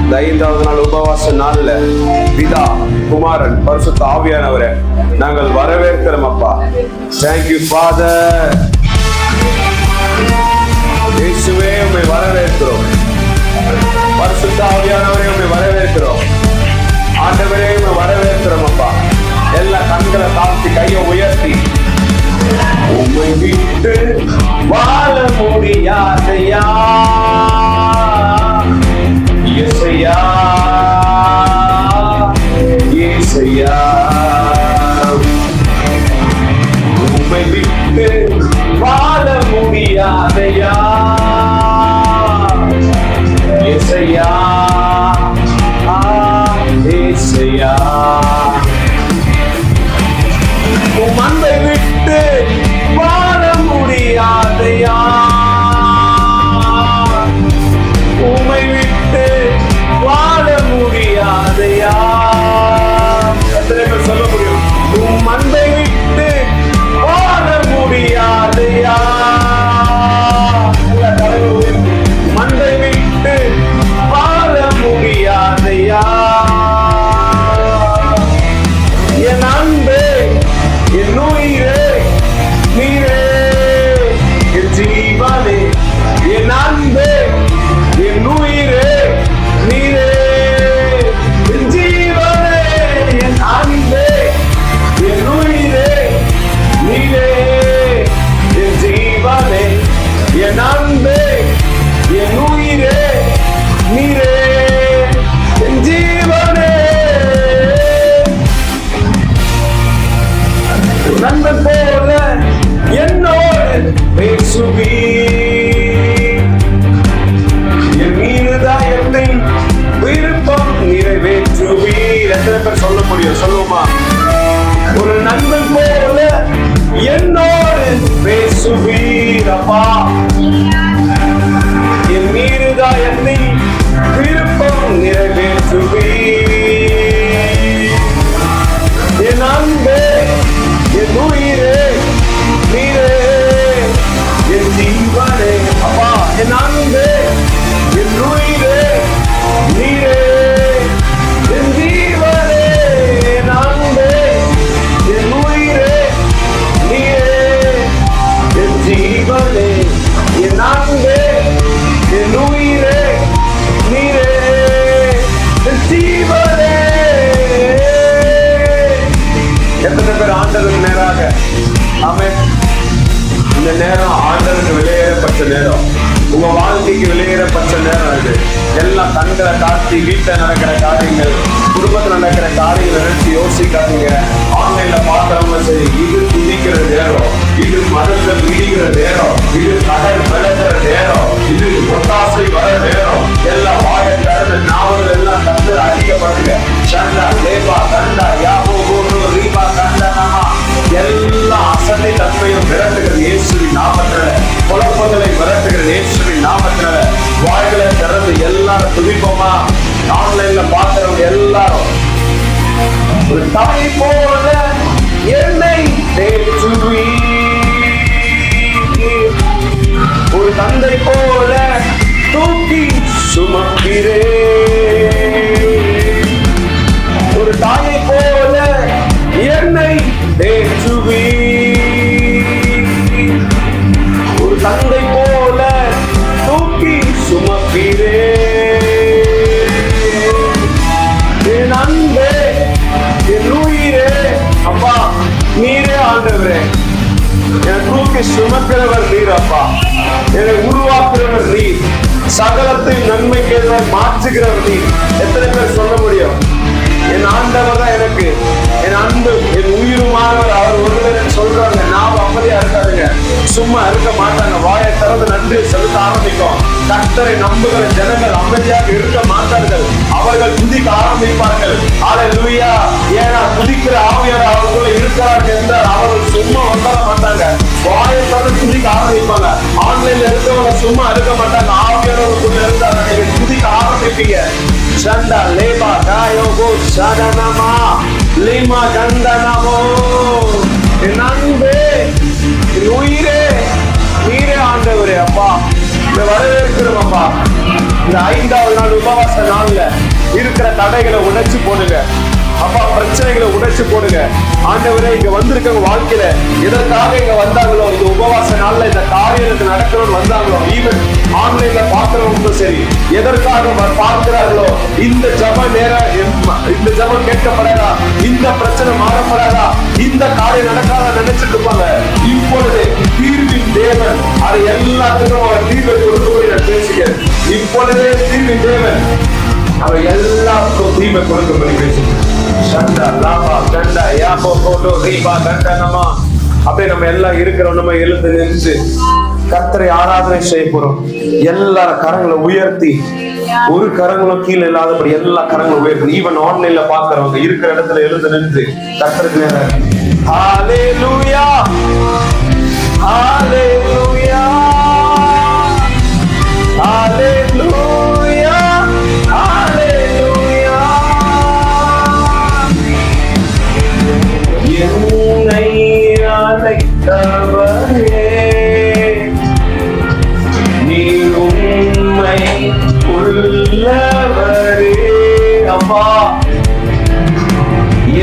இந்த 5வது நாள் உபவாச நாள்ல பிதா, குமாரன், பரிசுத்த ஆவியானவரை நாங்கள் வரவேற்கிறோம் அப்பா. Thank you father. இயேசுவே உம்மை வரவேற்கிறோம். பரிசுத்த ஆவியானவரை உம்மை வரவேற்கிறோம். ஆண்டவரே உம்மை வரவேற்கிறோம் அப்பா. எல்லா கண்களை தாழ்த்தி கையை உயர்த்தி, உம்மை விட்டு வாழ முடியாதையா இயேசையா, இயேசையா, உம்மை விட்டு வாழ முடியாதையா இயேசையா, இயேசையா, உம் அன்பை விட்டு வாழ முடியாதையா, உம்மை விட்டு வாழ முடியாதையா. எத்தனை பேர் சொல்ல முடியும்? உம் அன்பை விட்டு வாழ முடியாதையா. மண்டை விட்டு வாழ முடியாதையா. என் அன்பே, என் உயிரே, நீரே என் ஜீவனே. என் அன்பே, என் உயிரே, நீரே என் ஜீவனே. என் அன்பே, என் உயிரே, நீரே என் ஜீவனே. என் அன்பே, என் உயிரே, நீரே என் ஜீவனே. நண்பன் போல என்னோடு பேசுவீ, என் இருதயத்தின் விருப்பம் நிறைவேற்றுவீர். எத்தனை பேர் சொல்ல முடியும்? சொல்லுவோமா? ஒரு நண்பன் போல என்னோடு பேசுவீர் அப்பா. என் இருதயத்தின் விருப்பம் நிறைவேற்றுவீர். என் அன்பே, என் உயிரே, நீரே என் ஜீவனே அப்பா. என் அன்பே, என் உயிரே, நீரே என் ஜீவனே. என் அன்பே, என் உயிரே, நீரே என் ஜீவனே. என் அன்பே, என் உயிரே, நீரே என் ஜீவனே. எத்தனை பேர் ஆண்டவருக்கு நேராக? ஆமென். இந்த நேரம் ஆண்டவருக்கு வெளியேறப்பட்ட நேரம், உங்க வாழ்க்கைக்கு வெளியேறப்பட்ட நேரம். இது எல்லாம் கண்களை காட்டி வீட்டில் நடக்கிற காரியங்கள், குடும்பத்தில் நடக்கிற காரியங்களை நினைச்சு யோசிக்காதீங்க. ஆன்லைன்ல பாக்குறவங்க சரி, இது துதிக்கிற நேரம், இது மதங்கள் விடுகிற நேரம், இது கடல் விளக்குற நேரம், இது ஒத்தாசை வர நேரம். எல்லாம் வாயை திறந்து நாவல் எல்லாம் தந்து அறிக்கப்படுங்க. சண்டா லேபா கண்டா யாபோ ரீபா கண்டனமா. எல்லா அசட்டை தன்மையும் விரட்டுகிறது இயேசுவின் நாமத்தினால. குழப்பங்களை விரட்டுகிறது இயேசுவின் நாமத்தினால. வாய்களை திறந்து எல்லாரும் துதிப்போமா? ஆன்லைன்ல பாக்குறவங்க எல்லாரும் ஒரு தாய் போல என்னை தேற்றுவீ, ஒரு தந்தை போல தூக்கி சுமக்கிறே, ஒரு தாயை போல என்னை தேற்றுவீ, ஒரு தந்தை போல தூக்கி சுமக்கிறே. என் அன்பே, என் உயிரே அப்பா, நீரே ஆண்டவரே. என் தூக்கி சுமக்கிறவர் நீர் அப்பா. என்னை உருவாக்குறவர் நீர். சகலத்தை நன்மைக்கு மாற்றுகிறவர் நீர். எத்தனை பேர் சொல்ல முடியும்? என் ஆண்டவர் தான் எனக்கு, என் அன்பு, என் உயிருமானவர் அவர் ஒருவர் சொல்றாங்க. நான் அமைதியா இருக்காதுங்க, சும்மா இருக்க மாட்டாங்க. வாயை திறந்து நன்றி செலுத்த ஆரம்பிக்கும். கர்த்தரை நம்புகிற ஜனங்கள் அமைதியாக இருக்க மாட்டார்கள். அவர்கள் துதிக்க ஆரம்பிப்பார்கள். அல்லேலூயா. ஏன்னா துதிக்கிற ஆவியார் அவர்களுக்குள்ள இருக்கிறார்கள் என்றால் அவர்கள் சும்மா வந்துட மாட்டாங்க. வாயை திறந்து துதிக்க ஆரம்பிப்பாங்க. ஆன்லைன்ல இருக்கவங்க சும்மா இருக்க மாட்டாங்க. ஆவியானவர்களுக்குள்ள இருந்தாங்க. நீங்க துதிக்க ஆரம்பிப்பீங்க. சண்டா லேபா காயோகோ சடனமா லிமா கண்டனமோ. என் அன்பே, என் உயிரே, நீரே ஆண்டவரே அப்பா. வரவேற்கிறோம் அப்பா. இந்த 5வது நாள் உபவாச நாள்ல இருக்கிற தடைகளை உடைச்சு போடுங்க அப்பா. பிரச்சனைகளை உடைச்சு போடுங்க ஆண்டவரே. இங்க வந்திருக்கவங்க வாழ்க்கையில எதற்காக இங்க வந்தாங்களோ, இந்த உபவாச நாள்ல இந்த காரியத்துக்கு நடக்கணும்னு வந்தாங்களோ, ஈவன் ஆன்லைன்ல பாக்குறவங்களும் சரி, எதற்காக பார்க்கிறார்களோ, இந்த ஜபம் நேரம், இந்த ஜபம் கேட்கப்படாதா, இந்த பிரச்சனை மாறப்படாதா, இந்த காரியம் நடக்காத நினைச்சிட்டு இருப்பாங்க. இப்பொழுது தீர்வின் தேவன் அதை எல்லாத்துக்கும் அவர் தீர்வை கொடுக்கும்படி நான் பேசுகிறேன். இப்பொழுதே தீர்வின் தேவன் அவர் எல்லாருக்கும் தீர்வை கொடுக்கும்படி பேசுகிறேன். அப்படியே நம்ம எல்லாம் இருக்கிறோம். நம்ம எழுந்து நின்று கர்த்தரை ஆராதனை செய்ய போறோம். எல்லா கரங்களை உயர்த்தி, ஒரு கரங்களும் கீழே இல்லாதபடி எல்லா கரங்களும் உயர்த்தி, ஈவன் ஆன்லைன்ல பாக்குறவங்க இருக்கிற இடத்துல எழுந்து நின்று கர்த்தருக்கு நேரம் ஹல்லேலூயா ஹல்லேலூயா ஹல்லேலூயா ஹல்லேலூயா. என்னை அழைத்தவரே, நீ உண்மை உள்ளவரே அப்பா.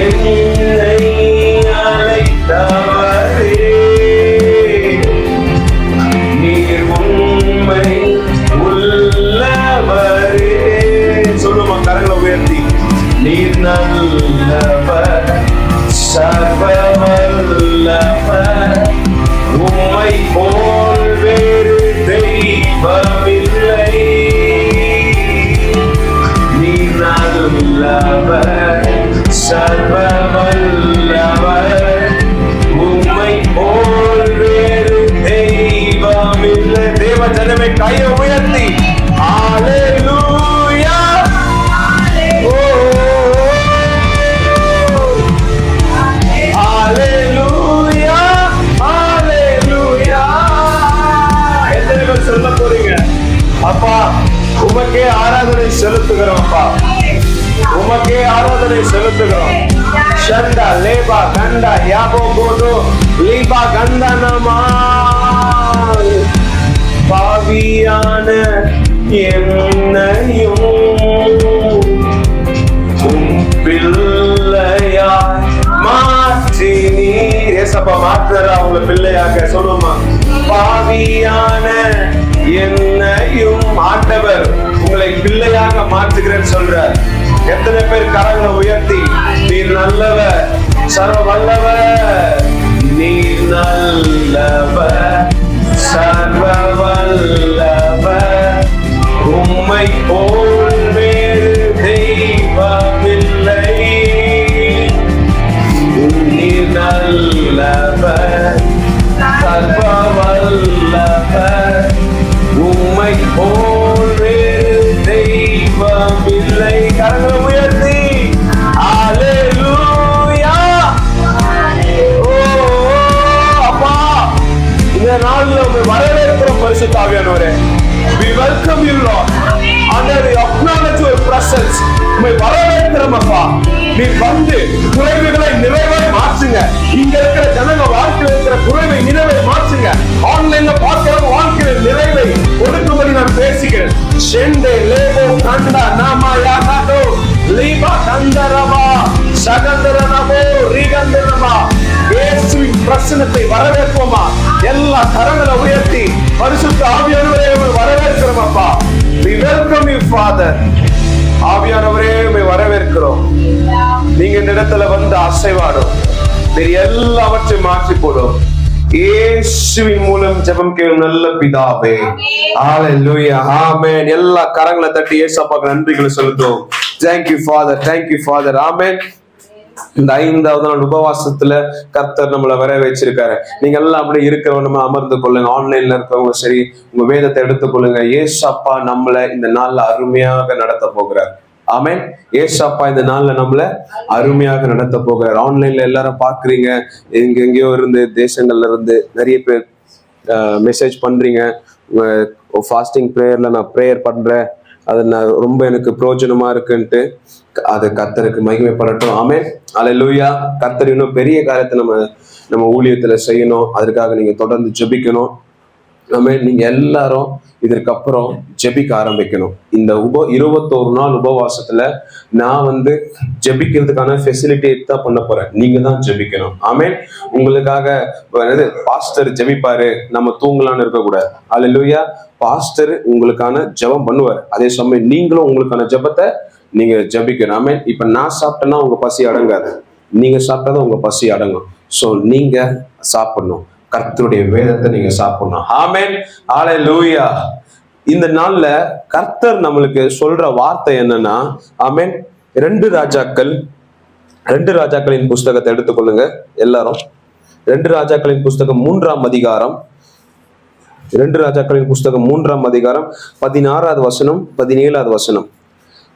என்னை அழைத்தவரே, நீர் உண்மை உள்ளவரே. சொல்லுமா கரங்களை உயர்த்தி. நீர் நல்லவர், சர்வவல்லவர், உம்மை போல் வேறு தெய்வமில்லை. நீர் நல்லவர், சர்வவல்லவர், உம்மை போல் வேறு தெய்வமில்லை. தேவ ஜனமே கையை உயர்த்தி ஹல்லேலூயா. ஹல்லேலூயா ஹல்லேலூயா. எத்தனை பேர் சொல்ல போறீங்க? அப்பா உமக்கே ஆராதனை செலுத்துகிறோம் அப்பா, உமக்கே ஆராதனை செலுத்துகிறோம். ஷண்டா லேபா கண்டா யாபோ கோதோ லீபா கந்தனமா. பாவியான என்னையும் பிள்ளையாய் மாற்றி நீர். ஏசப்பா மாற்றுறா உங்களை பிள்ளையாக. சொல்லுமா பாவியான என்னையும் ஆண்டவர் உங்களை பிள்ளையாக மாற்றுகிறேன்னு சொல்றார். எத்தனை பேர் கரங்களை உயர்த்தி நீர் நல்லவர், சர்வ வல்லவர், நீர் நல்லவர், சர்வ வல்லவர், உம்மை போல் வேறு தெய்வமில்லை. நீர் நல்லவர், சர்வ வல்லவர், உம்மை போல் வேறு தெய்வமில்லை. கரங்களை உயர்த்தி ஹல்லேலூயா. ஓ அப்பா, இந்த நாள்ல வரவேற்கிறோம் பரிசுத்த ஆவியானவரே. We welcome you Lord. Under we acknowledge your presence. உம்மை வரவேற்கிறோம் அப்பா. நீ வந்து குறைவுகளை நிறைவாய் மாற்றுங்க. இங்க இருக்கிற ஜனங்க வாழ்க்கையில் இருக்கிற குறைவை நிறைவை மாற்றுங்க. ஆன்லைன்ல பார்க்கிற வாழ்க்கையில நிறைவை கொடுக்கும்படி நான் பேசுகிறேன். ஷெண்டே லேபோ கண்டா நாமா யாகாதோ லீபா கந்தரமா சகந்தரனமோ ரீகந்தரமா. இயேசுவின் பிரசன்னத்தை வரவேற்போமா? எல்லா கரங்களை உயர்த்தி பரிசுத்த ஆவியானவரே வரவேற்கிறோம் அப்பா. We welcome you Father. ஆவியானவரே உம்மை வரவேற்கிறோம். நீங்க இந்த இடத்துல வந்து அசைவாடும், எல்லாவற்றையும் மாற்றி போடும். இயேசுவின் மூலம் ஜெபம் கேளும் நல்ல பிதாவே. ஹல்லேலூயா ஆமென். எல்லா கரங்களை தட்டி இயேசுவுக்கு நன்றிகளை சொல்லுவோம். Thank you Father, thank you Father. ஆமென். இந்த 5வது நாள் உபவாசத்துல கர்த்தர் நம்மளை வர வச்சிருக்காரு. நீங்க எல்லாம் அப்படி இருக்கிறவங்க அமர்ந்து கொள்ளுங்க. ஆன்லைன்ல இருக்கவங்க சரி, உங்க வேதத்தை எடுத்துக்கொள்ளுங்க. ஏசப்பா நம்மளை இந்த நாள்ல அருமையாக நடத்த போகிறார். ஆமென். ஏசப்பா இந்த நாள்ல நம்மள அருமையாக நடத்த போகிறார். ஆன்லைன்ல எல்லாரும் பாக்குறீங்க, எங்கெங்கயோ இருந்து தேசங்கள்ல இருந்து நிறைய பேர் மெசேஜ் பண்றீங்க. ஃபாஸ்டிங் ப்ரேயர்ல நான் ப்ரேயர் பண்றேன், அது நான் ரொம்ப எனக்கு பிரயோஜனமா இருக்குன்ட்டு. அது கர்த்தருக்கு மகிமைப்படட்டும். ஆமென். அல்லேலூயா. கர்த்தர் இன்னும் பெரிய காரியத்தை நம்ம ஊழியத்துல செய்யணும். அதற்காக நீங்க தொடர்ந்து ஜெபிக்கணும். நீங்க எல்லாரும் இதற்கப்புறம் ஜெபிக்க ஆரம்பிக்கணும். இந்த 21 நாள் உபவாசத்துல நான் ஜெபிக்கிறதுக்கான ஃபெசிலிட்டி தான் பண்ண போறேன். நீங்க தான் ஜெபிக்கணும். ஆமென். உங்களுக்காக பாஸ்டர் ஜெபிப்பாரு, நம்ம தூங்கலான்னு இருக்கக்கூடாது. அல்லேலூயா. பாஸ்டர் உங்களுக்கான ஜெபம் பண்ணுவார். அதே சமயம் நீங்களும் உங்களுக்கான ஜெபத்தை நீங்க ஜெபிக்கணும். ஆமென். இப்ப நான் சாப்பிட்டேன்னா உங்க பசி அடங்காது, நீங்க சாப்பிட்டாதான் உங்க பசி அடங்கும். சோ நீங்க சாப்பிடணும், கர்த்தருடைய வேதத்தை நீங்க சாப்பிடணும். ஆமென். ஹல்லேலூயா. இந்த நாள்ல கர்த்தர் நம்மளுக்கு சொல்ற வார்த்தை என்னன்னா, ஆமென், 2 ராஜாக்களின் புஸ்தகத்தை எடுத்துக்கொள்ளுங்க எல்லாரும். 2 ராஜாக்களின் புஸ்தகம் 3ஆம் அதிகாரம், 2 ராஜாக்களின் புஸ்தகம் 3ஆம் அதிகாரம் 16வது வசனம் 17வது வசனம்.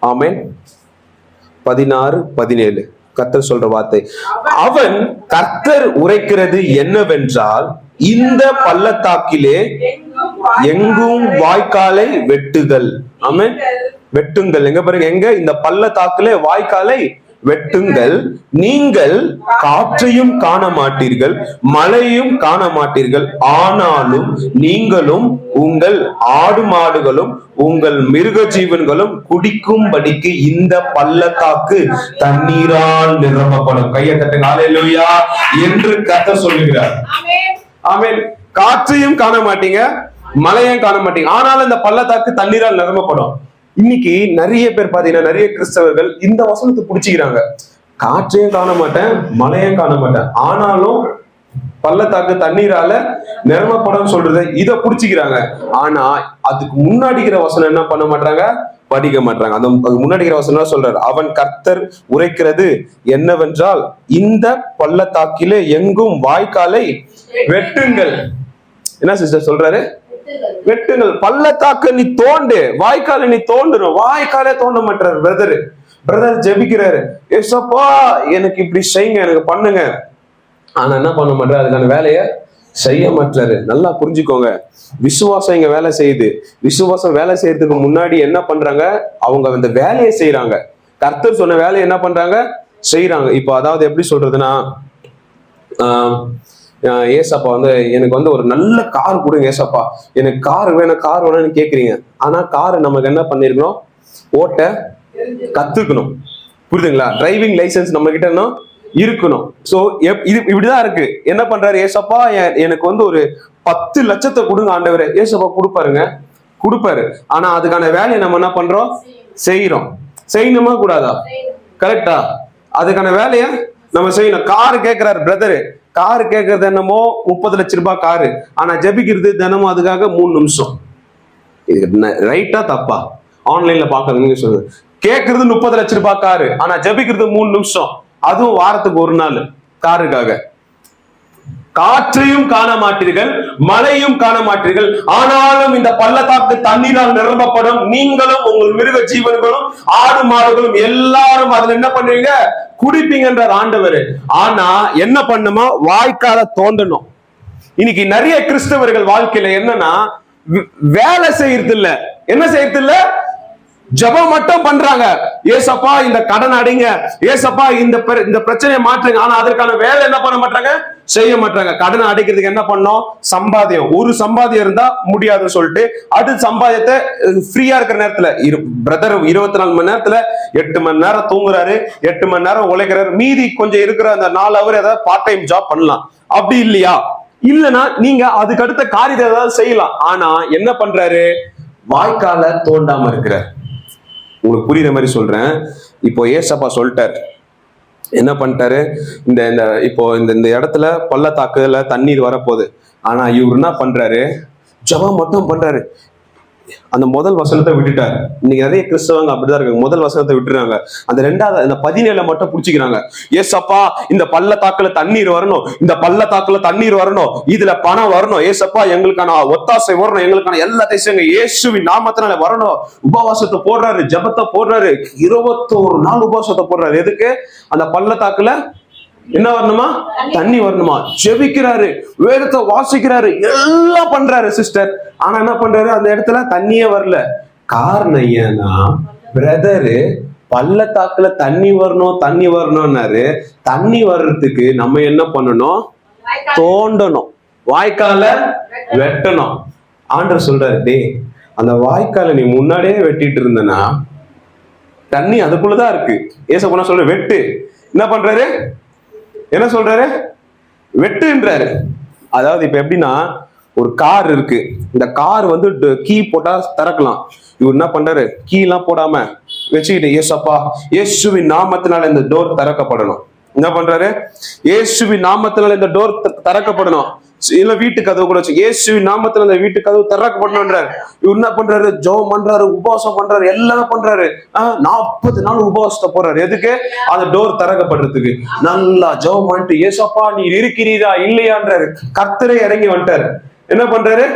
ஆமென். 16, 17 கர்த்தர் சொல்ற வார்த்தை. அவன் கர்த்தர் உரைக்கிறது என்னவென்றால், இந்த பள்ளத்தாக்கிலே எங்கும் வாய்க்காலை வெட்டுகள். ஆமென். வெட்டுங்கள். எங்க பாருங்க, எங்க? இந்த பள்ளத்தாக்கிலே வாய்க்காலை வெட்டுங்கள். நீங்கள் காற்றையும் காண மாட்டீர்கள், மழையும் காண மாட்டீர்கள். ஆனாலும் நீங்களும் உங்கள் ஆடு மாடுகளும் உங்கள் மிருக ஜீவன்களும் குடிக்கும்படிக்கு இந்த பள்ளத்தாக்கு தண்ணீரால் நிரப்பப்படும். கையை தட்டுங்க. ஹல்லேலூயா என்று கர்த்தர் சொல்லுகிறார். ஆமென். காற்றையும் காண மாட்டீங்க, மழையும் காண மாட்டீங்க, ஆனாலும் இந்த பள்ளத்தாக்கு தண்ணீரால் நிரப்பப்படும். இன்னைக்கு நிறைய பேர் பாத்தீங்கன்னா, நிறைய கிறிஸ்தவர்கள் இந்த வசனத்தை புடிச்சுக்கிறாங்க. காற்றையும் காண மாட்டேன், மழையும் காண மாட்டேன், ஆனாலும் பள்ளத்தாக்கு தண்ணீரால நிரம்பப்படும் சொல்றது இதை புடிச்சுக்கிறாங்க. ஆனா அதுக்கு முன்னாடிக்கிற வசனம் என்ன பண்ண மாட்டாங்க, படிக்க மாட்டாங்க. அந்த முன்னாடிக்கிற வசனம் சொல்றாரு, அவன் கர்த்தர் உரைக்கிறது என்னவென்றால், இந்த பள்ளத்தாக்கிலே எங்கும் வாய்க்காலை வெட்டுங்கள். என்ன சிஸ்டர் சொல்றாரு? வெட்டுங்கள். பள்ளத்தாக்கு நீ தோண்டு, வாய்க்கால நீ தோண்டணும். வாய்க்காலே தோண்ட மாட்டாரு பிரதர் ஜெபிக்கிறாரு, ஏசப்பா எனக்கு இப்படி செய்யுங்க, எனக்கு பண்ணுங்க. ஆனா என்ன பண்ண மாட்டாரு, அதுக்கான வேலையை செய்ய மாட்டாரு. நல்லா புரிஞ்சுக்கோங்க, விசுவாசம் இங்க வேலை செய்யுது. விசுவாசம் வேலை செய்யறதுக்கு முன்னாடி என்ன பண்றாங்க, அவங்க அந்த வேலையை செய்யறாங்க. கர்த்தர் சொன்ன வேலையை என்ன பண்றாங்க, செய்யறாங்க. இப்போ அதாவது எப்படி சொல்றதுன்னா, ஏசப்பா எனக்கு ஒரு நல்ல கார் கொடுங்க ஏசப்பா, எனக்கு கார் வேணும்னு கேக்குறீங்க. ஆனா கார் நமக்கு என்ன பண்ணிருக்கணும், ஓட்ட கத்துக்கணும். புரியுதுங்களா? டிரைவிங் லைசன்ஸ் நம்ம கிட்ட இருக்கணும். சோ இது இப்படிதான் இருக்கு. என்ன பண்றாரு, ஏசப்பா எனக்கு ஒரு 10 லட்சத்தை கொடுங்க ஆண்டவரே. ஏசப்பா கொடுப்பாரு. ஆனா அதுக்கான வேலையை நம்ம என்ன பண்றோம், செய்யறோம். செய்யணுமா கூடாதா? கரெக்டா? அதுக்கான வேலைய நம்ம செய்யணும். காரு கேட்கிறாரு பிரதரு, காரு கேட்கறது என்னமோ 30 லட்சம் ரூபாய் காரு, ஆனா ஜெபிக்கிறது தினமும் அதுக்காக 3 நிமிஷம். இது ரைட்டா தப்பா? ஆன்லைன்ல பாக்குறதுங்க சொல்லுங்க. கேட்கறது 30 லட்சம் ரூபாய் காரு, ஆனா ஜெபிக்கிறது 3 நிமிஷம், அதுவும் வாரத்துக்கு 1 நாள் காருக்காக. காற்றையும் காண மாட்டீர்கள், மழையும் காண மாட்டீர்கள், ஆனாலும் இந்த பள்ளத்தாக்கு தண்ணீரால் நிரம்பப்படும். நீங்களும் உங்கள் மிருக ஜீவன்களும் ஆடு மாடுகளும் எல்லாரும் அதுல என்ன பண்ணுவீங்க, குடிப்பீங்கன்றார் ஆண்டவர். ஆனா என்ன பண்ணுமா, வாய்க்கால தோண்டணும். இன்னைக்கு நிறைய கிறிஸ்தவர்கள் வாழ்க்கையில என்னன்னா, வேலை செய்யறது இல்ல, என்ன செய்யறது இல்ல, ஜெபம் மட்டும் பண்றாங்க. ஏசப்பா இந்த கடன் அடைங்க, ஏசப்பா இந்த பிரச்சனையை மாற்றுங்க. ஆனா அதற்கான வேலை என்ன பண்ண மாட்டாங்க, செய்ய மாட்டாங்க. கடன் அடைக்கிறதுக்கு என்ன பண்ணோம், சம்பாத்தியம். ஒரு சம்பாத்தியம் இருந்தா முடியாதுன்னு சொல்லிட்டு அது சம்பாத்தியத்தை ஃப்ரீயா இருக்கிற நேரத்துல பிரதர் 24 மணி நேரத்துல 8 மணி நேரம் தூங்குறாரு, 8 மணி நேரம் உழைக்கிறாரு, மீதி கொஞ்சம் இருக்கிற அந்த 4 ஹவர் ஏதாவது பார்ட் டைம் ஜாப் பண்ணலாம். அப்படி இல்லையா? இல்லைன்னா நீங்க அதுக்கு அடுத்த காரியத்தை ஏதாவது செய்யலாம். ஆனா என்ன பண்றாரு, வாய்க்கால தோண்டாம இருக்கிறார். உங்களுக்கு புரியுற மாதிரி சொல்றேன். இப்போ ஏசப்பா சொல்லிட்டார், என்ன பண்ணிட்டாரு, இப்போ இந்த இடத்துல பள்ளத்தாக்குல தண்ணீர் வரப்போகுது. ஆனா இவர் என்ன பண்றாரு, ஜெபம் மட்டும் பண்றாரு. அந்த முதல் வசனத்தை விட்டுட்டாரு. இன்னைக்கு நிறைய கிறிஸ்தவங்க அப்படிதான் இருக்காங்க, முதல் வசனத்தை விட்டுறாங்க. அந்த 2வது அந்த 17 மட்டும் புடிச்சுக்கிறாங்க. ஏசப்பா இந்த பள்ளத்தாக்குல தண்ணீர் வரணும், இந்த பள்ளத்தாக்குல தண்ணீர் வரணும், இதுல பணம் வரணும், ஏசப்பா எங்களுக்கான ஒத்தாசை வரணும், எங்களுக்கான எல்லாத்தையும் செய்யுங்க, இயேசுவின் நாமத்தினால வரணும். உபவாசத்தை போடுறாரு, ஜெபத்தை போடுறாரு, 21 நாள் உபவாசத்தை போடுறாரு. எதுக்கு? அந்த பள்ளத்தாக்குல என்ன வரணுமா, தண்ணி வரணுமா. ஜெபிக்கிறாரு, வேதத்தை வாசிக்கிறாரு, எல்லாம் பண்றாரு சிஸ்டர். ஆனா என்ன பண்றாரு, அந்த இடத்துல தண்ணியே வரல. காரணம் ஏன்னா, பிரதரு பள்ளத்தாக்குல தண்ணி வரணும்னாரு. தண்ணி வர்றதுக்கு நம்ம என்ன பண்ணணும், தோண்டணும், வாய்க்கால வெட்டணும். ஆண்டவர் சொல்றாரு, டே அந்த வாய்க்காலை நீ முன்னாடியே வெட்டிட்டு இருந்தனா தண்ணி அதுக்குள்ளதான் இருக்கு. ஏசப்பா சொல்ற வெட்டு. என்ன பண்றாரு? என்ன சொல்றாரு? வெட்டுன்றாரு. அதாவது இப்ப எப்படின்னா, ஒரு கார் இருக்கு, இந்த கார் வந்து கீ போட்டா திறக்கலாம். இவர் என்ன பண்றாரு? கீ எல்லாம் போடாம வச்சுக்கிட்டு, ஏசப்பா இயேசுவின் நாமத்தினால இந்த டோர் திறக்கப்படணும். என்ன பண்றாரு? இயேசுவின் நாமத்தினால இந்த டோர் திறக்கப்படணும். இல்ல வீட்டு கதவு கூட வச்சு இயேசுவின் நாமத்துல அந்த வீட்டு கதவு திறக்கப்படணும்ன்றாரு. இவர் என்ன பண்றாரு? ஜெபம் பண்றாரு, உபவாசம் பண்றாரு, எல்லாம் பண்றாரு. 40 நாள் உபவாசத்தை போறாரு. எதுக்கு? அந்த டோர் திறக்கப்படுறதுக்கு. நல்லா ஜெபம் பண்ணிட்டு, ஏசப்பா நீ இருக்கிறீரா இல்லையான்றாரு. கர்த்தரே இறங்கி வந்துட்டாரு. என்ன பண்றாரு?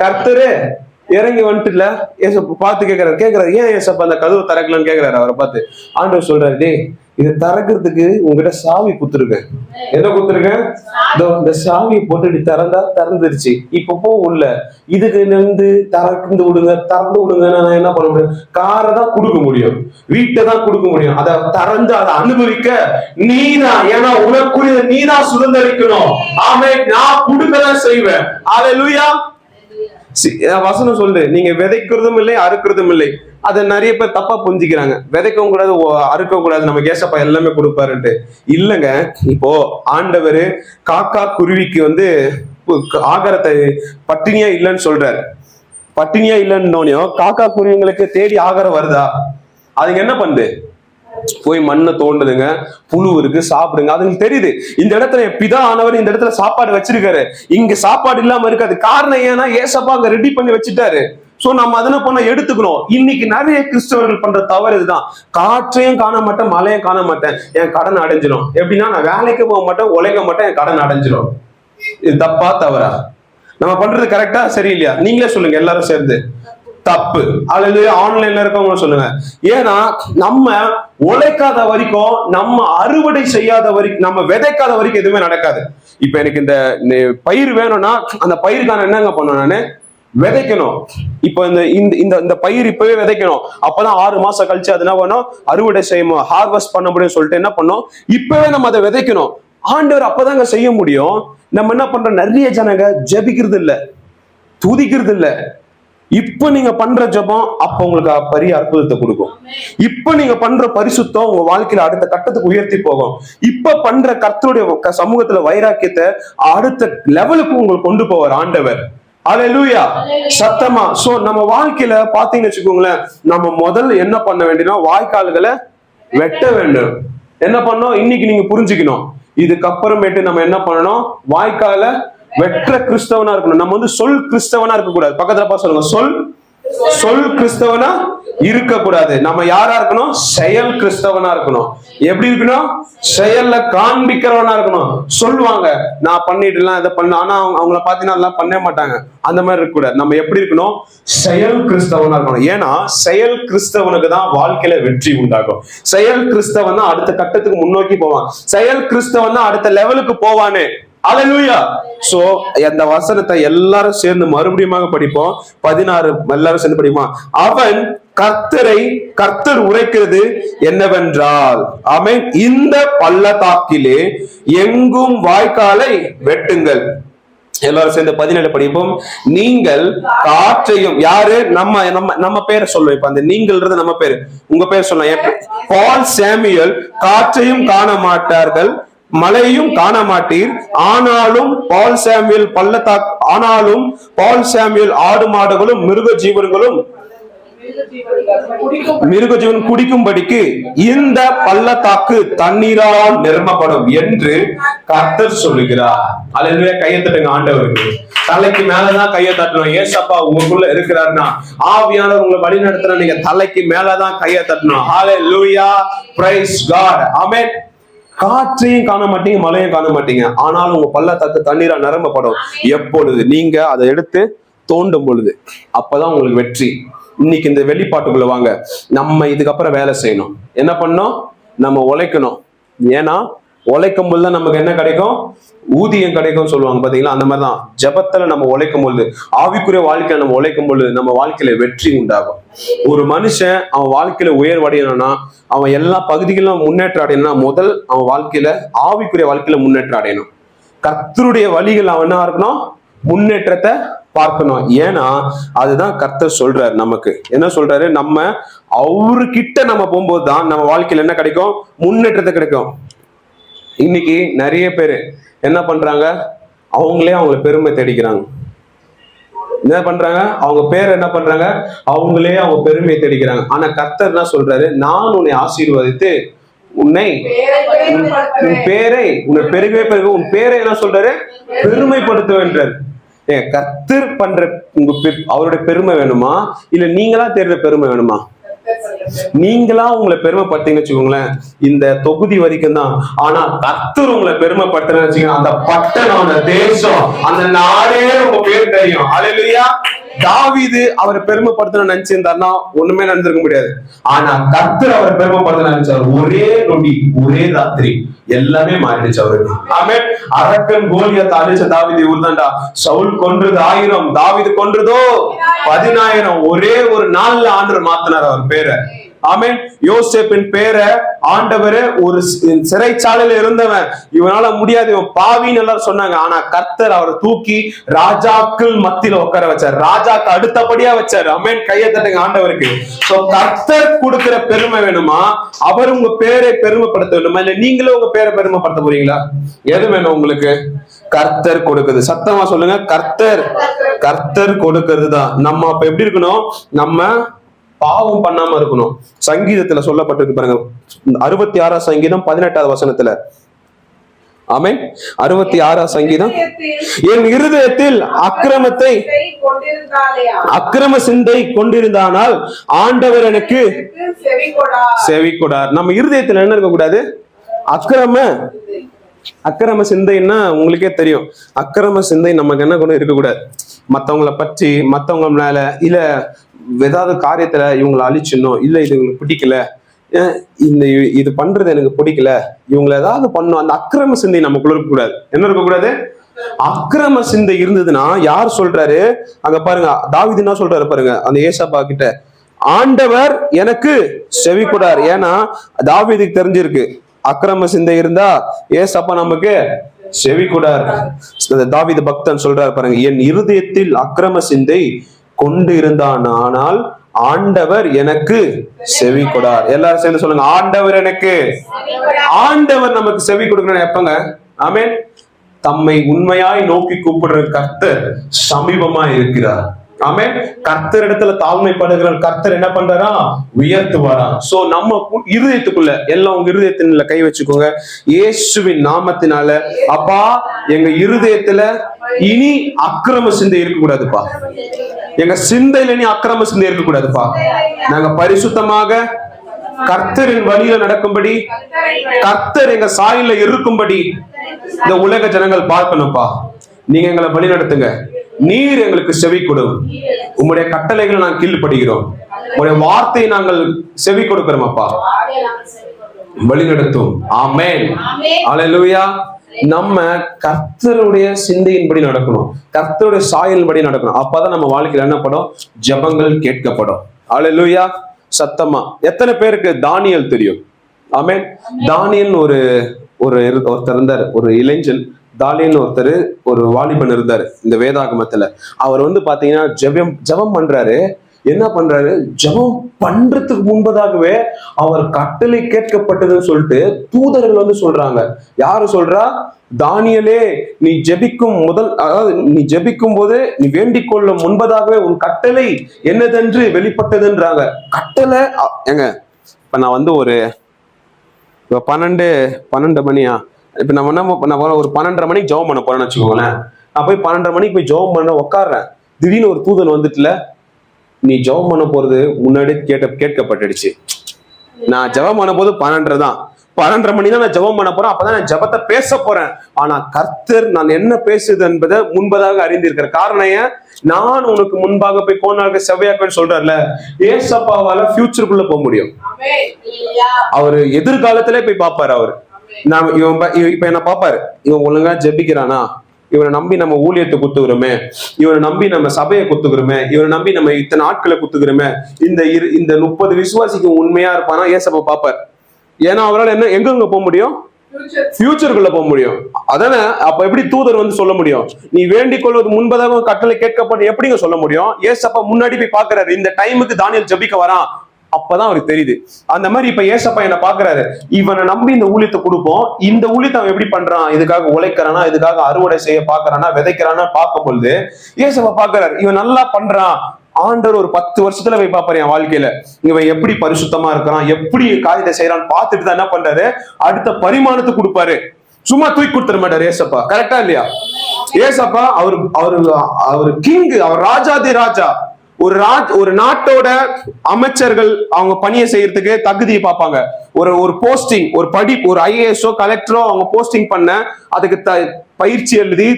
கர்த்தரே இறங்கி வந்துட்டுல ஏசப்பா பார்த்து கேட்கிறாரு, ஏன் ஏசப்பா அந்த கதவு திறக்கலன்னு கேட்கிறாரு. அவரை பார்த்து ஆண்டவர் சொல்றாரு, டே இதை திறக்கிறதுக்கு உங்ககிட்ட சாவி குத்துருக்கேன். என்ன குத்துருக்கேன்? இந்த சாவியை போட்டு திறந்தா திறந்துருச்சு. இப்ப போ உள்ள இதுக்கு வந்து திறந்து விடுங்க, திறந்து விடுங்க. நான் என்ன பண்ண முடியும்? காரை தான் கொடுக்க முடியும், வீட்டை தான் கொடுக்க முடியும். அதை திறந்து அதை அனுபவிக்க நீதான், ஏன்னா உனக்குரிய நீதான் சுதந்திரிக்கணும். ஆமே, நான் கொடுக்கதான் செய்வேன். அல்லேலூயா. வசனம் சொல்லு, நீங்க விதைக்கிறதும் இல்லை அறுக்கிறதும் இல்லை. அதை நிறைய பேர் தப்பா புரிஞ்சுக்கிறாங்க. விதைக்கவும் கூடாது, அறுக்கவும் கூடாது, நம்ம ஏசப்பா எல்லாமே கொடுப்பாருன்ட்டு. இல்லைங்க, இப்போ ஆண்டவர் காக்கா குருவிக்கு வந்து ஆகாரத்தை பட்டினியா இல்லைன்னு சொல்றாரு. பட்டினியா இல்லைன்னு காக்கா குருவிங்களுக்கு தேடி ஆகாரம் வருதா? அதுங்க என்ன பண்ணுது? போய் மண்ணை தோண்டுதுங்க, புழு இருக்கு, சாப்பிடுங்க. அதுங்களுக்கு தெரியுது இந்த இடத்துல பிதா ஆனவர் இந்த இடத்துல சாப்பாடு வச்சிருக்காரு, இங்க சாப்பாடு இல்லாம இருக்காது. காரணம் ஏன்னா ஏசப்பா அங்க ரெடி பண்ணி வச்சுட்டாரு. சோ நம்ம அதனை பண்ண எடுத்துக்கணும். இன்னைக்கு நிறைய கிறிஸ்தவர்கள் பண்ற தவறு இதுதான். காற்றையும் காண மாட்டேன், மழையும் காண மாட்டேன், என் கடன் அடைஞ்சிடும். எப்படின்னா, நான் வேலைக்கு போக மாட்டேன், உழைக்க மாட்டேன், என் கடன் அடைஞ்சிடும். இது தப்பா தவறா? நம்ம பண்றது கரெக்டா சரியில்லையா? நீங்களே சொல்லுங்க, எல்லாரும் சேர்ந்து. தப்பு. அல்லது ஆன்லைன்ல இருக்கவங்க சொல்லுங்க. ஏன்னா நம்ம உழைக்காத வரைக்கும், நம்ம அறுவடை செய்யாத வரைக்கும், நம்ம விதைக்காத வரைக்கும் எதுவுமே நடக்காது. இப்ப எனக்கு இந்த பயிர் வேணும்னா அந்த பயிருக்கான என்னங்க பண்ணணும்? நானு விதைக்கணும். இப்ப இந்த பயிர் இப்பவே விதைக்கணும். அப்பதான் 6 மாசம் கழிச்சு அது என்ன பண்ணும்? அறுவடை செய்யணும், ஹார்வெஸ்ட் பண்ண முடியும்னு சொல்லிட்டு என்ன பண்ணும்? இப்பவே நம்ம அதை விதைக்கணும். ஆண்டவர் அப்பதாங்க செய்ய முடியும். நம்ம என்ன பண்றோம்? நிறைய ஜனங்க ஜெபிக்கிறது இல்ல, துதிக்கிறது இல்ல. இப்ப நீங்க பண்ற ஜெபம் அப்ப உங்களுக்கு பெரிய அற்புதத்தை கொடுக்கும். இப்ப நீங்க பண்ற பரிசுத்தம் உங்க வாழ்க்கையில அடுத்த கட்டத்துக்கு உயர்த்தி போகும். இப்ப பண்ற கர்த்தருடைய சமூகத்துல வைராக்கியத்தை அடுத்த லெவலுக்கு உங்களுக்கு கொண்டு போவார் ஆண்டவர். அல்லேலூயா. சத்தமா. சோ நம்ம வாழ்க்கையில பாத்தீங்கன்னு வச்சுக்கோங்களேன், நம்ம முதல்ல என்ன பண்ண வேண்டியனா, வாய்க்கால்களை வெட்ட வேண்டும். என்ன பண்ணோம்? இன்னைக்கு நீங்க புரிஞ்சுக்கணும். இதுக்கப்புறமேட்டு நம்ம என்ன பண்ணணும்? வாய்க்கால வெற்ற கிறிஸ்தவனா இருக்கணும். நம்ம வந்து சொல் கிறிஸ்தவனா இருக்க கூடாது. பக்கத்துல பா சொல்லுங்க, சொல் கிறிஸ்தவனா இருக்க கூடாது. நம்ம யாரா இருக்கணும்? செயல் கிறிஸ்தவனா இருக்கணும். எப்படி இருக்கணும்? செயல்ல காண்பிக்கிறவனா இருக்கணும். சொல்லுவாங்க, நான் பண்ணிட்டுலாம் இதை பண்ண, ஆனா அவங்கள பாத்தீங்கன்னா அதெல்லாம் பண்ண மாட்டாங்க. அந்த மாதிரி இருக்க கூடாது. நம்ம எப்படி இருக்கணும்? செயல் கிறிஸ்தவனா இருக்கணும். ஏன்னா செயல் கிறிஸ்தவனுக்கு தான் வாழ்க்கையில வெற்றி உண்டாகும். செயல் கிறிஸ்தவன் தான் அடுத்த கட்டத்துக்கு முன்னோக்கி போவான். செயல் கிறிஸ்தவன் தான் அடுத்த லெவலுக்கு போவானே. அல்லேலூயா. சோ அந்த வசனத்தை எல்லாரும் சேர்ந்து மறுபடியும் படிப்போம். 16 எல்லாரும் சேர்ந்து படிப்போம். அவன் கர்த்தர் உரைக்கிறது என்னவென்றால், ஆமென், இந்த பள்ளத்தாக்கிலே எங்கும் வாய்க்காலை வெட்டுங்கள். எல்லாரும் சேர்ந்து 17 படிப்போம். நீங்கள் காற்றையும், யாரு? நம்ம பேரை சொல்லுவோம். இப்ப அந்த நீங்கள்ன்றது நம்ம பேரு, உங்க பேர் சொல்லலாம். பால் சாமுவேல் காற்றையும் காண மாட்டார்கள், மழையும் காண மாட்டீர், ஆனாலும் பால் சாமுவேல் ஆடு மாடுகளும் மிருக ஜீவன்களும் குடிக்கும்படிக்கு இந்த பள்ளத்தாக்கு தண்ணீரால் நிரம்பப்படும் என்று கர்த்தர் சொல்லுகிறார். அல்லேலூயா. கையை தட்டுங்க ஆண்டவருக்கு. தலைக்கு மேலதான் கையை தட்டணும். ஏசப்பா உங்களுக்குள்ள இருக்கிறாருன்னா, ஆவியானவர் உங்களை வழி நடத்துற, நீங்க தலைக்கு மேலதான் கையை தட்டணும். அல்லேலூயா. Praise God. ஆமென். காற்றையும் காண மாட்டீங்க, மழையும் காண மாட்டீங்க, ஆனாலும் உங்க பள்ளத்தாக்கு தண்ணீரா நிரம்பப்படும். எப்பொழுது நீங்க அதை எடுத்து தோண்டும் பொழுது, அப்பதான் உங்களுக்கு வெற்றி. இன்னைக்கு இந்த வெளிப்பாட்டுக்குள்ள வாங்க. நம்ம இதுக்கப்புறம் வேலை செய்யணும். என்ன பண்ணணும்? நம்ம உழைக்கணும். ஏன்னா உழைக்கும் போதுதான் நமக்கு என்ன கிடைக்கும்? ஊதியம் கிடைக்கும் சொல்லுவாங்க பாத்தீங்களா? அந்த மாதிரிதான் ஜெபத்துல நம்ம உழைக்கும் பொழுது, ஆவிக்குரிய வாழ்க்கையில நம்ம உழைக்கும் பொழுது நம்ம வாழ்க்கையில வெற்றி உண்டாகும். ஒரு மனுஷன் அவன் வாழ்க்கையில உயர்வடையணும்னா, அவன் எல்லா பகுதிகளிலும் முன்னேற்றம் அடையணும்னா, முதல் அவன் வாழ்க்கையில ஆவிக்குரிய வாழ்க்கையில முன்னேற்றம் அடையணும். கர்த்தருடைய வழிகள் அவன் என்ன இருக்கணும்? முன்னேற்றத்தை பார்க்கணும். ஏன்னா அதுதான் கர்த்தர் சொல்றாரு. நமக்கு என்ன சொல்றாரு, நம்ம அவருகிட்ட நம்ம போகும்போது தான் நம்ம வாழ்க்கையில என்ன கிடைக்கும், முன்னேற்றத்தை கிடைக்கும். இன்னைக்கு நிறைய பேரு என்ன பண்றாங்க, அவங்கள பெருமை தேடிக்கிறாங்க. என்ன பண்றாங்க, அவங்க பேர் என்ன பண்றாங்க, அவங்க பெருமையை தேடிக்கிறாங்க. ஆனா கர்த்தர் என்ன சொல்றாரு, நான் உன்னை ஆசீர்வதித்து உன் பேரை உன் பேரை என்ன சொல்றாரு, பெருமைப்படுத்துவேன்றார். கர்த்தர் பண்ற அவருடைய பெருமை வேணுமா, இல்ல நீங்களா தேடுற பெருமை வேணுமா? நீங்களா உங்களை பெருமைப்படுத்தீங்கன்னு வச்சுக்கோங்களேன், இந்த தொகுதி வரைக்கும் தான். ஆனா கர்த்தர் உங்களை பெருமைப்படுத்துறேன்னு வச்சுக்கோங்க, அந்த பட்டணம், அந்த தேசம், அந்த நாடே உங்க பேர் தெரியும். அல்லேலூயா. தாவீது அவரை பெருமைப்படுத்த நினைச்சிருந்தாருன்னா ஒண்ணுமே நடந்திருக்க முடியாது. ஆனா கர்த்தர் அவரை பெருமைப்படுத்த நினைச்சார். ஒரே நொடி, ஒரே ராத்திரி எல்லாமே மாறிடுச்சு அவருக்கு. ஆமென். அரக்கன் கோலியாத் அழிச்ச தாவீது இவர்தான்டா. சவுல் கொன்றது 1000, தாவீது கொன்றதோ 10,000. ஒரே ஒரு நாள்ல ஆண்டவர் மாத்தினார் அவர் பேரை. ஆமென். யோசேப்பின் பேரை ஆண்டவர், ஒரு சிறைச்சாலையில இருந்தவன், இவனால முடியாது, இவன் பாவின்னு எல்லாரும் சொன்னாங்க. ஆனா கர்த்தர் அவரை தூக்கி ராஜாக்கள் மத்தியில உட்கார வச்சார், ராஜாக்கு அடுத்தபடியா வச்சாரு. ஆமென். கையை தட்டுங்க ஆண்டவருக்கு. கர்த்தர் கொடுக்கிற பெருமை வேணுமா, அவர் உங்க பேரை பெருமைப்படுத்த வேணுமா, இல்ல நீங்களும் உங்க பேரை பெருமைப்படுத்த போறீங்களா? எது வேணும் உங்களுக்கு? கர்த்தர் கொடுக்குது. சத்தமா சொல்லுங்க, கர்த்தர் கொடுக்கிறது தான். நம்ம அப்ப எப்படி இருக்கணும், நம்ம பாவம் பண்ணாம இருக்கணும். சங்கீதத்துல சொல்லப்பட்டிருக்கு பாருங்க, 66 சங்கீதம் 18வது வசனத்துல. ஆமென். 66 சங்கீதம், என் இருதயத்தில் அக்கிரம சிந்தை கொண்டிருந்தானால் ஆண்டவர் எனக்கு செவி கொடார். நம்ம இருதயத்துல என்ன இருக்க கூடாது, அக்கிரம சிந்தைன்னா உங்களுக்கே தெரியும். அக்கிரம சிந்தை நமக்கு என்ன கூட இருக்கக்கூடாது. மத்தவங்களை பற்றி, மத்தவங்க மேல, இல்ல ஏதாவது காரியத்துல இவங்களை அழிச்சிடணும், இல்ல இது இவங்களுக்கு பிடிக்கல, இது பண்றது எனக்கு பிடிக்கல, இவங்களை ஏதாவது பண்ணும், அந்த அக்கிரம சிந்தை நமக்குள்ள இருக்கக்கூடாது. என்ன இருக்கக்கூடாது? அக்கிரம சிந்தை இருந்ததுன்னா யார் சொல்றாரு அங்க பாருங்க, தாவீது என்ன சொல்றாரு பாருங்க அந்த ஏசாப்பா கிட்ட, ஆண்டவர் எனக்கு செவி கொடார். ஏன்னா தாவீதுக்கு தெரிஞ்சிருக்கு, அக்கிரம சிந்தை இருந்தா ஏசப்பா நமக்கு செவி கொடார். தாவீது பக்தன் சொல்றாரு பாருங்க, என் இருதயத்தில் அக்கிரம சிந்தை கொண்டு இருந்தான், ஆனால் ஆண்டவர் எனக்கு செவி கொடார். எல்லாரும் சேர்ந்து சொல்லுங்க, ஆண்டவர் நமக்கு செவி கொடுக்கணும். எப்பங்க? ஆமென். தம்மை உண்மையாய் நோக்கி கூப்பிடுற கர்த்தர் சமீபமா இருக்கிறார். ஆமென். கர்த்தர் இடத்துல தாழ்மைப்படுகிற கர்த்தர் என்ன பண்றாரா, உயர்த்துவாரா. சோ நம்ம இருதயத்துக்குள்ள எல்லாம், உங்க இருதயத்தில கை வச்சுக்கோங்க. இயேசுவின் நாமத்தினால, அப்பா எங்க இருதயத்துல இனி அக்கிரம சிந்தை இருக்கக்கூடாதுப்பா. எங்க சிந்தையில இனி அக்கிரம சிந்தை இருக்கக்கூடாதுப்பா. நாங்க பரிசுத்தமாக கர்த்தரின் வழியில நடக்கும்படி, கர்த்தர் எங்க சாயில இருக்கும்படி இந்த உலக ஜனங்கள் பார்க்கணும்ப்பா. நீங்க எங்களை வழி நடத்துங்க. நீர் எங்களுக்கு செவி கொடு. உம்முடைய கட்டளைகளை நாங்கள் கீழ்ப்படுகிறோம். உங்களுடைய வார்த்தையை நாங்கள் செவி கொடுக்கிறோம் அப்பா. வழி நடத்தும். ஆமென். அல்லேலூயா. நம்ம கர்த்தருடைய சிந்தையின்படி நடக்கணும், கர்த்தருடைய சாயலின்படி நடக்கணும். அப்பதான் நம்ம வாழ்க்கையில என்ன படும், ஜெபங்கள் கேட்கப்படும். அல்லேலூயா. சத்தமா எத்தனை பேருக்கு தானியேல் தெரியும்? ஆமென். தானியேல் ஒருத்தர் இருந்தார், ஒரு இளைஞன். தானியேல் ஒருத்தர், ஒரு வாலிபன் இருந்தாரு இந்த வேதாகமத்துல. அவர் பாத்தீங்கன்னா ஜெபம் பண்றாரு. என்ன பண்றாரு, ஜெபம் பண்றதுக்கு முன்பதாகவே அவர் கட்டளை கேட்கப்பட்டதுன்னு சொல்லிட்டு தூதர்கள் சொல்றாங்க. யாரு சொல்றா? தானியேலே, நீ ஜெபிக்கும் அதாவது நீ ஜெபிக்கும் போது நீ வேண்டிக் கொள்ளும் முன்பதாகவே உன் கட்டளை என்னதென்று வெளிப்பட்டதுன்றாங்க. கட்டளை எங்க? இப்ப நான் ஒரு 12 மணியா, இப்ப நான் ஒரு 12:30 மணிக்கு ஜெபம் பண்ண போறேன்னு வச்சுக்கோங்களேன். நான் போய் 12:30 மணிக்கு போய் ஜெபம் பண்ண உட்காடுறேன். திடீர்னு ஒரு தூதன் வந்துட்டுல, நீ ஜெபம் பண்ண போறது முன்னாடி கேட்கப்பட்டுடுச்சு. நான் ஜெபம் பண்ண போது 12:30 தான், 12:30 மணி தான் நான் ஜெபம் பண்ண போறேன். அப்பதான் நான் ஜெபத்தை பேச போறேன். ஆனா கர்த்தர் நான் என்ன பேசுது என்பதை முன்பதாக அறிந்திருக்கிற காரணம், நான் உனக்கு முன்பாக போய் கோணாக செவ்வையாக்குன்னு சொல்றாருல. ஏசப்பாவால ஃபியூச்சருக்குள்ள போக முடியும். அவரு எதிர்காலத்திலே போய் பார்ப்பாரு. அவரு இப்ப என்ன பார்ப்பாரு, இவன் ஒழுங்கா ஜெபிக்கிறானா, இவனை நம்பி நம்ம ஊழியத்தை குத்துக்கிறோமே, இவனை நம்பி நம்ம சபையை குத்துக்கிறோமே, இவனை நம்பி நம்ம இத்தனை ஆட்களை குத்துக்கிறோமே, இந்த 30 விசுவாசிக்கு உண்மையா இருப்பானா ஏசப்பா பாப்பார். ஏன்னா அவரால் எங்கெங்க போக முடியும், ஃபியூச்சருக்குள்ள போக முடியும். அதானே? அப்ப எப்படி தூதர் வந்து சொல்ல முடியும்? நீ வேண்டிக் கொள்வது முன்பதாக கட்டளை கேட்கப்பட்டு எப்படிங்க சொல்ல முடியும்? ஏசப்பா முன்னாடி போய் பாக்குறாரு, இந்த டைமுக்கு தானியேல் ஜெபிக்க வரான், அப்பதான் அவருக்கு தெரியுது. அந்த மாதிரி இப்ப ஏசப்பா என்ன பாக்குறாரு, இவனை நம்பி இந்த ஊழியத்தை கொடுப்போம், இந்த ஊழியத்தை அவன் எப்படி பண்றான், இதுக்காக உழைக்கிறானா, இதுக்காக அறுவடை செய்ய பாக்குறானா, விதைக்கிறானா பார்க்கும் பொழுது ஏசப்பா பாக்குறாரு, இவன் நல்லா பண்றான். ஆண்டவர் ஒரு 10 வருஷத்துல போய் பாப்பாரு என் வாழ்க்கையில, இவன் எப்படி பரிசுத்தமா இருக்கிறான், எப்படி காரியத்தை செய்யறான்னு பார்த்துட்டு தான் என்ன பண்றாரு, அடுத்த பரிமாணத்தை கொடுப்பாரு. சும்மா தூக்கி கொடுத்துட மாட்டாரு ஏசப்பா. கரெக்டா இல்லையா? ஏசப்பா அவரு கிங், அவர் ராஜாதி ராஜா. ஒரு நாட்டோட அமைச்சர்கள் அவங்க பணியை செய்யறதுக்கு தகுதியை பார்ப்பாங்க. ஒரு போஸ்டிங், ஒரு படிப்பு, ஒரு ஐஏஎஸ்ஓ கலெக்டரோ அவங்க போஸ்டிங் பண்ண அதுக்கு பயிற்சி எழுதி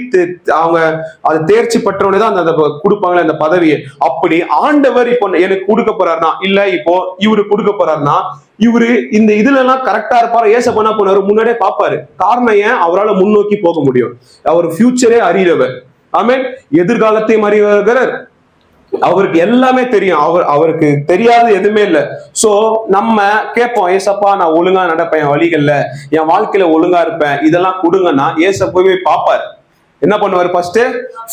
அவங்க அது தேர்ச்சி பெற்றவனே தான் அந்த கொடுப்பாங்களே அந்த பதவியை. அப்படி ஆண்டவர் இப்போ எனக்கு கொடுக்க போறாருனா, இல்ல இப்போ இவரு கொடுக்க போறாருனா, இவரு இந்த இதுல எல்லாம் கரெக்டா இருப்பாரு. ஏசப்பா என்ன பண்ணாரு, முன்னாடியே பாப்பாரு. காரணம் ஏன்? அவரால் முன்னோக்கி போக முடியும். அவர் ஃபியூச்சரே அறியவர். ஆமென். எதிர்காலத்தையும் அறியவர். அவருக்கு எல்லாமே தெரியும். அவருக்கு தெரியாது எதுவுமே இல்லை. சோ நம்ம கேட்போம், ஏசப்பா நான் ஒழுங்கா நடப்பேன், என் வழிகள்ல என் வாழ்க்கையில ஒழுங்கா இருப்பேன், இதெல்லாம் கொடுங்கன்னா ஏசப்பா போய் பாப்பாரு. என்ன பண்ணுவாரு? ஃபர்ஸ்ட்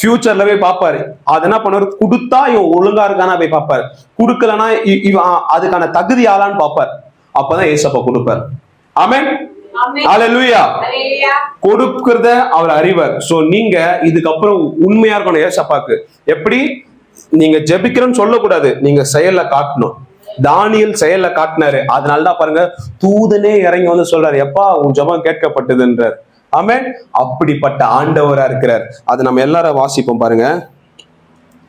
ஃபியூச்சர்ல போய் பாப்பாரு. அது என்ன பண்ணுவாரு, கொடுத்தா இவன் ஒழுங்கா இருக்கானா போய் பாப்பாரு, கொடுக்கலன்னா இவன் அதுக்கான தகுதி ஆளான்னு பாப்பாரு. அப்பதான் ஏசப்பா கொடுப்பாரு. ஆமென். ஹல்லேலூயா. கொடுக்கிறத அவர் அறிவார். சோ நீங்க இதுக்கப்புறம் உண்மையா இருக்கணும் ஏசப்பாக்கு. எப்படி? நீங்க ஜெபிக்கிறோன்னு சொல்லக்கூடாது, நீங்க செயல்ல காட்டணும். தானியேல் செயல்ல காட்டினாரு. அதனாலதான் பாருங்க, தூதனே இறங்கி வந்து சொல்றாரு, எப்பா உன் ஜெபம் கேட்கப்பட்டதுன்றார். ஆமென். அப்படிப்பட்ட ஆண்டவரா இருக்கிறார். அது நம்ம எல்லாரும் வாசிப்போம் பாருங்க.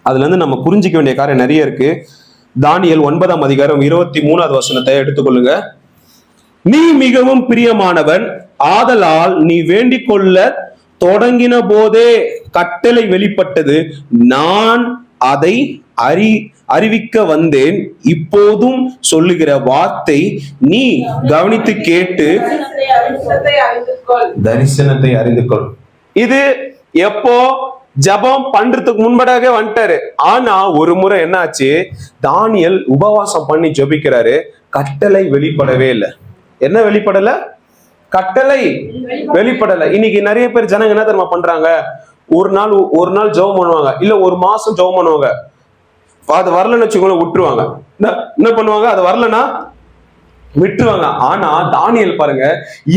அதுல இருந்து நம்ம புரிஞ்சிக்க வேண்டிய காரியம் நிறைய இருக்கு. தானியேல் 9ஆம் அதிகாரம் 23வது வசனத்தை எடுத்துக்கொள்ளுங்க. நீ மிகவும் பிரியமானவன், ஆதலால் நீ வேண்டிக் கொள்ள தொடங்கின போதே கட்டளை வெளிப்பட்டது, நான் அதை அறிவிக்க வந்தேன். இப்போதும் சொல்லுகிற வார்த்தை நீ கவனித்து கேட்டு தரிசனத்தை அறிந்து கொள். இது எப்போ? ஜபம் பண்றதுக்கு முன்பதாக வந்துட்டாரு. ஆனா ஒரு முறை என்னாச்சு, தானியேல் உபவாசம் பண்ணி ஜபிக்கிறாரு, கட்டளை வெளிப்படவே இல்லை. என்ன வெளிப்படல? கட்டளை வெளிப்படல. இன்னைக்கு நிறைய பேர் ஜனங்க என்ன தெரியுமா பண்றாங்க, ஒரு நாள் ஜெபம் பண்ணுவாங்க, இல்ல ஒரு மாசம் ஜெபம் பண்ணுவாங்க, அது வரலன்னு வச்சுக்கோங்க விட்டுருவாங்க. என்ன பண்ணுவாங்க, அது வரலன்னா விட்டுருவாங்க. ஆனா தானியேல் பாருங்க,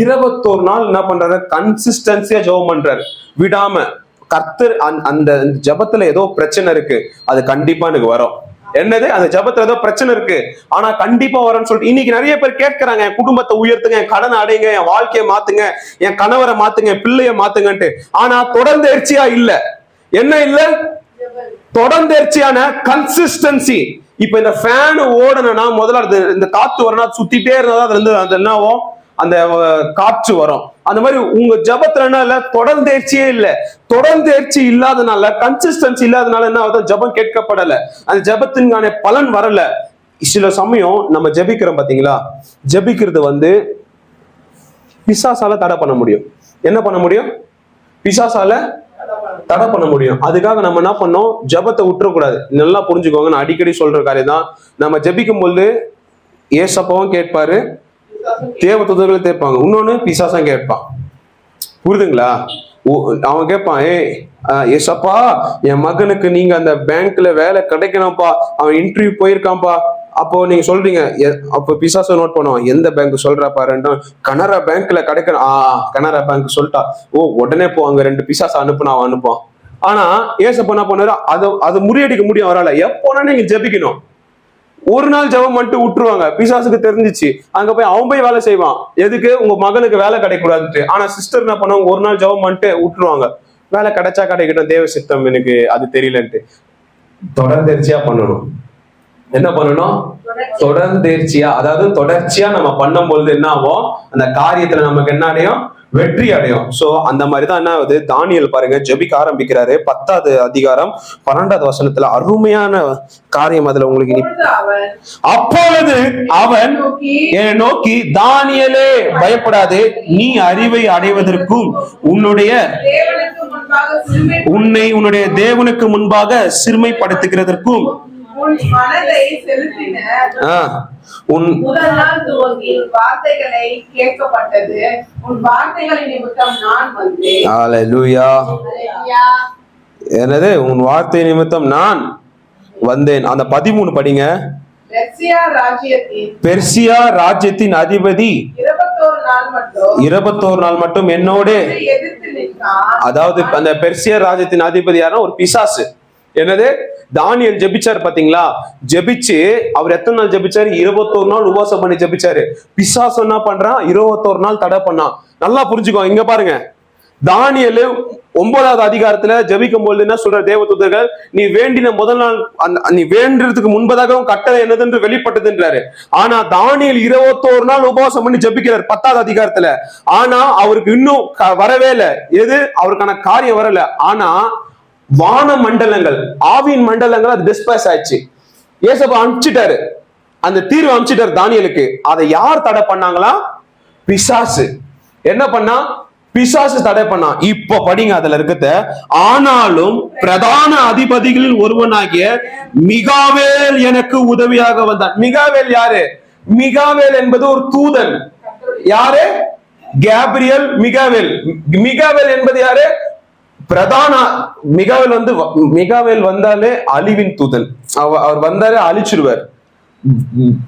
21 நாள் என்ன பண்றாரு, கன்சிஸ்டன்சியா ஜெபம் பண்றாரு, விடாம. கர்த்தர் அந்த ஜெபத்துல ஏதோ பிரச்சனை இருக்கு, அது கண்டிப்பா எனக்கு வரும். என்னது? அந்த ஜெபத்துல ஏதோ பிரச்சனை இருக்கு, ஆனா கண்டிப்பா வரும்னு சொல்லிட்டு இன்னைக்கு நிறைய பேர் கேட்கிறாங்க, என் குடும்பத்தை உயர்த்துங்க, என் கடனை அடைங்க, என் வாழ்க்கையை மாத்துங்க, என் கணவரை மாத்துங்க, என் பிள்ளைய மாத்துங்கன்ட்டு. ஆனா தொடர்ந்தேர்ச்சியா இல்ல. என்ன இல்ல? தொடர்ந்தேர்ச்சியான கன்சிஸ்டன்சி. இப்ப இந்த ஃபேன் ஓடணும்னா முதல்ல இந்த காத்து வரணும், சுத்திட்டே இருந்தாதான் அதுல இருந்து அது என்னவோ அந்த காற்று வரும். அந்த மாதிரி உங்க ஜபத்துல என்ன இல்ல? தொடர்ந்தேர்ச்சியே இல்ல. தொடர்ந்தேர்ச்சி இல்லாதனால, கன்சிஸ்டன்சி இல்லாதனால என்ன ஆகுது, ஜபம் கேட்கப்படல, அந்த ஜபத்தின்கான பலன் வரல. சில சமயம் நம்ம ஜபிக்கிறோம் பாத்தீங்களா, ஜபிக்கிறது பிசாசால தடை பண்ண முடியும். என்ன பண்ண முடியும்? பிசாசால தடை பண்ண முடியும். அதுக்காக நம்ம என்ன பண்ணோம், ஜபத்தை விட்டுறக்கூடாது. நல்லா புரிஞ்சுக்கோங்க, நான் அடிக்கடி சொல்ற காரியம் தான். நம்ம ஜபிக்கும் போது ஏசப்பாவும் கேட்பாரு, தேவ தூதர்கள் கேட்பாங்க, இன்னொன்னு பிசாசம் கேட்பான். புரியுதுங்களா? அவன் கேட்பான், ஏசப்பா என் மகனுக்கு நீங்க அந்த பேங்க்ல வேலை கிடைக்கணும்ப்பா, அவன் இன்டர்வியூ போயிருக்கான்ப்பா. அப்போ நீங்க சொல்றீங்க, அப்போ பிசாச நோட் பண்ணுவான், எந்த பேங்க் சொல்றப்பா? கனரா பேங்க்ல கிடைக்கணும். கனரா பேங்க் சொல்லிட்டா, உடனே போ, அங்க 2 பிசாச அனுப்புவான். ஆனா ஏசப்பா என்ன பண்ணாரு, அது முறியடிக்க முடியும் அவரால். எப்போனா நீங்க ஜெபிக்கணும். ஒரு நாள் ஜெபம் பண்ணிட்டு விட்டுருவாங்க. பிசாசுக்கு தெரிஞ்சிச்சு, அங்க போய் அவன் போய் வேலை செய்வான். எதுக்கு? உங்க மகனுக்கு வேலை கிடைக்கூடாதுட்டு. ஆனா சிஸ்டர் என்ன பண்ணுவாங்க, ஒரு நாள் ஜெபம் பண்ணிட்டு விட்டுருவாங்க. வேலை கிடைச்சா கிடைக்கட்டும், தேவ சித்தம் எனக்கு அது தெரியலன்ட்டு. தொடர்ந்தேர்ச்சியா பண்ணணும். என்ன பண்ணணும்? தொடர்ந்தேர்ச்சியா, அதாவது தொடர்ச்சியா நம்ம பண்ணும் பொழுது என்ன ஆகும், அந்த காரியத்துல நமக்கு என்ன அடையும்? வெற்றி அடையும். சோ அந்த மாதிரிதான் என்ன ஆகுது, தானியேல் பாருங்க ஜெபிக்க ஆரம்பிக்கிறாரு. 10வது அதிகாரம் 12வது வசனத்துல அருமையான காரியம் அதுல உங்களுக்கு. அப்பொழுது அவன் என்னை நோக்கி, தானியேலே பயப்படாதே, நீ அறிவை அடைவதற்கும் உன்னை உன்னுடைய தேவனுக்கு முன்பாக சிறுமைப்படுத்துகிறதற்கும் உன் மனதை செலுத்தின உன் முதல் நாள் துவங்கி வார்த்தைகளை கேட்கப்பட்டது. உன் வார்த்தைகளின் நிமித்தம் நான் வந்தேன். ஹல்லேலூயா. என்னது? உன் வார்த்தை நிமித்தம் நான் வந்தேன். அந்த 13 படிங்க. பெர்சியா ராஜ்யத்தின் அதிபதி 21 நாள் மட்டும் என்னோடு அதாவது அந்த பெர்சியா ராஜ்யத்தின் அதிபதி யாரும் ஒரு பிசாசு. என்னது? தானியேல் ஜெபிச்சார் பாத்தீங்களா? ஜெபிச்சு அவர் எத்தனை நாள் ஜெபிச்சாரு? 21 நாள் உபவாசம் பண்ணி ஜெபிச்சாரு. பிசாசு என்ன பண்றான்? 21 நாள் தடை பண்ணான். நல்லா புரிஞ்சுக்கோ. இங்க பாருங்க, தானியேல் 9வது அதிகாரத்துல ஜெபிக்கும் பொழுது என்ன சொல்ற தேவதூதர்கள், நீ வேண்டின முதல் நாள் நீ வேண்டுறதுக்கு முன்பதாகவும் கட்டளை என்னதென்று வெளிப்பட்டதுன்றாரு. ஆனா தானியேல் 21 நாள் உபவாசம் பண்ணி ஜெபிக்கிறார் 10வது அதிகாரத்துல. ஆனா அவருக்கு இன்னும் வரவே இல்லை. எது? அவருக்கான காரியம் வரல. ஆனா வான மண்டலங்கள், ஆவியின் மண்டலங்கள் அது டிஸ்பேஸ் ஆயிடுச்சு. ஏசப்பா அனுப்பிச்சிட்டாரு, அந்த தீர்வு அனுப்பிச்சிட்டாரு தானியேலுக்கு. அதை யார் தடை பண்ணாங்களா? பிசாசு. என்ன பண்ணா? பிசாசு தடை பண்ணா. இப்ப படிங்க அதுல இருக்கிறத. ஆனாலும் பிரதான அதிபதிகளில் ஒருவனாகிய மிகாவேல் எனக்கு உதவியாக வந்தான். மிகாவேல் யாரு? மிகாவேல் என்பது ஒரு தூதன். யாரு? கேப்ரியல். மிகாவேல். மிகாவேல் என்பது யாரு? பிரதான மிகாவேல் வந்தாலே அழிவின் தூதன். அவர் வந்தாலே அழிச்சிருவார்.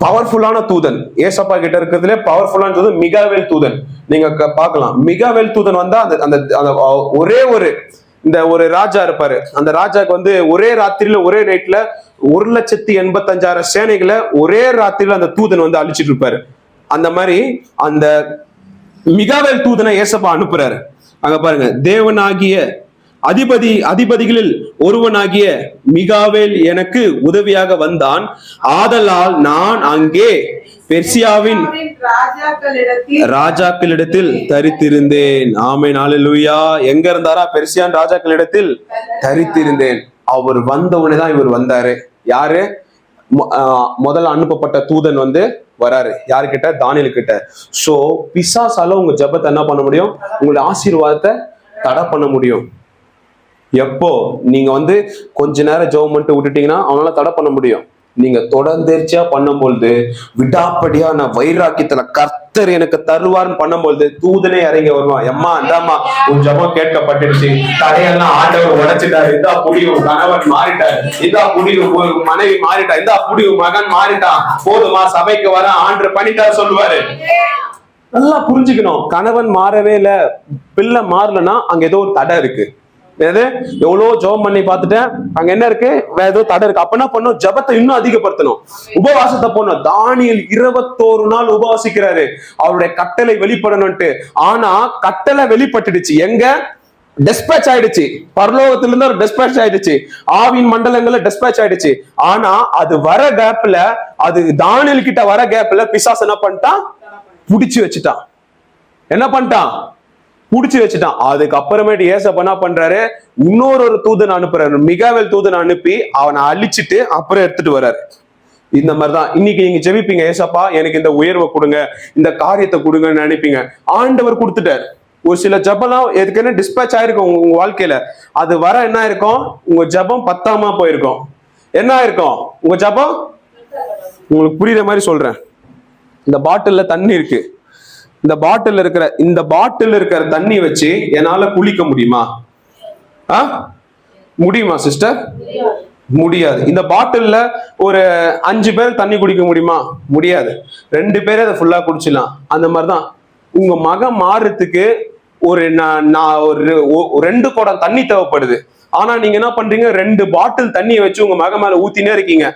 பவர்ஃபுல்லான தூதன். ஏசப்பா கிட்ட இருக்கிறதுல பவர்ஃபுல்லான தூதன் மிகாவேல் தூதன். நீங்க பார்க்கலாம். மிகாவேல் தூதன் வந்தா அந்த ஒரே ஒரு ராஜா இருப்பாரு. அந்த ராஜாக்கு ஒரே ராத்திரியில ஒரே நைட்ல 1,85,000 சேனைகளை ஒரே ராத்திரியில அந்த தூதன் அழிச்சிட்டு இருப்பாரு. அந்த மாதிரி அந்த மிகாவேல் தூதனை ஏசப்பா அனுப்புறாரு. அங்க பாருங்க, தேவனாகிய அதிபதிகளில் ஒருவனாகிய மிகாவேல் எனக்கு உதவியாக வந்தான். ஆதலால் நான் அங்கே பெர்சியாவின் ராஜாக்களிடத்தில் தரித்திருந்தேன். ஆமென். ஹல்லேலூயா. எங்க இருந்தாரா? பெர்சியான் ராஜாக்களிடத்தில் தரித்திருந்தேன். அவர் வந்தவனே தான் இவர் வந்தாரு. யாரு? முதல்ல அனுப்பப்பட்ட தூதன் வராரு. யாருக்கிட்ட? தானியேல் கிட்ட. சோ பிசாசால உங்க ஜெபத்தை என்ன பண்ண முடியும்? உங்களுடைய ஆசீர்வாதத்தை தடை பண்ண முடியும். எப்போ நீங்க கொஞ்ச நேரம் ஜெபம் பண்ணிட்டு விட்டுட்டீங்கன்னா அவனால தடை பண்ண முடியும். நீங்க தொடர்ந்தேர்ச்சியா பண்ணும்பொழுது, விடாப்படியான வைராக்கியத்துல கர்த்தர் எனக்கு தருவார்னு பண்ணும்பொழுது தூதனே இறங்கி வருவான். எம்மா இந்தாமா உன் ஜெபம் கேட்கப்பட்டுருச்சு, தடையெல்லாம் ஆண்டவர் உடைச்சிட்டாரு, இதா புடியும் கணவன் மாறிட்டாரு, இதா புடியும் மனைவி மாறிட்டா, இதா புடியும் மகன் மாறிட்டான், போதுமா சபைக்கு வர ஆண்டு பண்ணிட்டாரு சொல்லுவாரு. நல்லா புரிஞ்சுக்கணும். கணவன் மாறவே இல்ல, பிள்ளை மாறலன்னா அங்க ஏதோ ஒரு தடை இருக்கு. எவ்வளவு ஜெபம் பண்ணி பார்த்துட்டேன், அங்க என்ன இருக்கு? வேற ஏதோ தடை இருக்கு. அப்ப என்ன பண்ணும்? ஜெபத்தை இன்னும் அதிகப்படுத்தணும், உபவாசத்தை போடணும். தானியேல் 21 நாள் உபவாசிக்கிறாரு அவருடைய கட்டளை வெளிப்படணும்ட்டு. ஆனா கட்டளை வெளிப்பட்டுடுச்சு. எங்க? டிஸ்பேச் ஆயிடுச்சு. பரலோகத்துல இருந்து ஒரு டிஸ்பேச் ஆயிடுச்சு, ஆவின் மண்டலங்கள்ல டிஸ்பேச் ஆயிடுச்சு. ஆனா அது வர கேப்ல, அது தானியேல் கிட்ட வர கேப்ல பிசாசு என்ன பண்ணிட்டான்? புடிச்சு வச்சுட்டான். என்ன பண்ணிட்டான்? புடிச்சு வச்சுட்டான். அதுக்கப்புறமேட்டு ஏசப்பா என்ன பண்றாரு? இன்னொரு தூதன் அனுப்புறாரு. மிகாவேல் தூதன் அனுப்பி அவனை அழிச்சிட்டு அப்புறம் எடுத்துட்டு வர்றாரு. இந்த மாதிரிதான் இன்னைக்கு நீங்க ஜெபிப்பீங்க, ஏசப்பா எனக்கு இந்த உயர்வை கொடுங்க, இந்த காரியத்தை கொடுங்கன்னு நினைப்பீங்க. ஆண்டவர் கொடுத்துட்டாரு. ஒரு சில ஜெபம்லாம் எதுக்குன்னு டிஸ்பேச் ஆயிருக்கும் உங்க வாழ்க்கையில. அது வர என்ன இருக்கும்? உங்க ஜெபம் பத்தாம போயிருக்கும். என்ன ஆயிருக்கும் உங்க ஜெபம்? உங்களுக்கு புரியுற மாதிரி சொல்றேன். இந்த பாட்டில்ல தண்ணி இருக்கு. இந்த பாட்டில் இருக்கிற தண்ணி வச்சு என்னால குளிக்க முடியுமா? முடியுமா சிஸ்டர்? முடியாது. இந்த பாட்டில்ல ஒரு 5 பேர் தண்ணி குடிக்க முடியுமா? முடியாது. 2 பேரே அதை ஃபுல்லா குடிச்சிடலாம். அந்த மாதிரிதான் உங்க மகன் மாறுறதுக்கு ஒரு 2 குடம் தண்ணி தேவைப்படுது. ஆனா நீங்க என்ன பண்றீங்க? 2 பாட்டில் தண்ணியை வச்சு உங்க மகன் மேல ஊத்தினே இருக்கீங்க.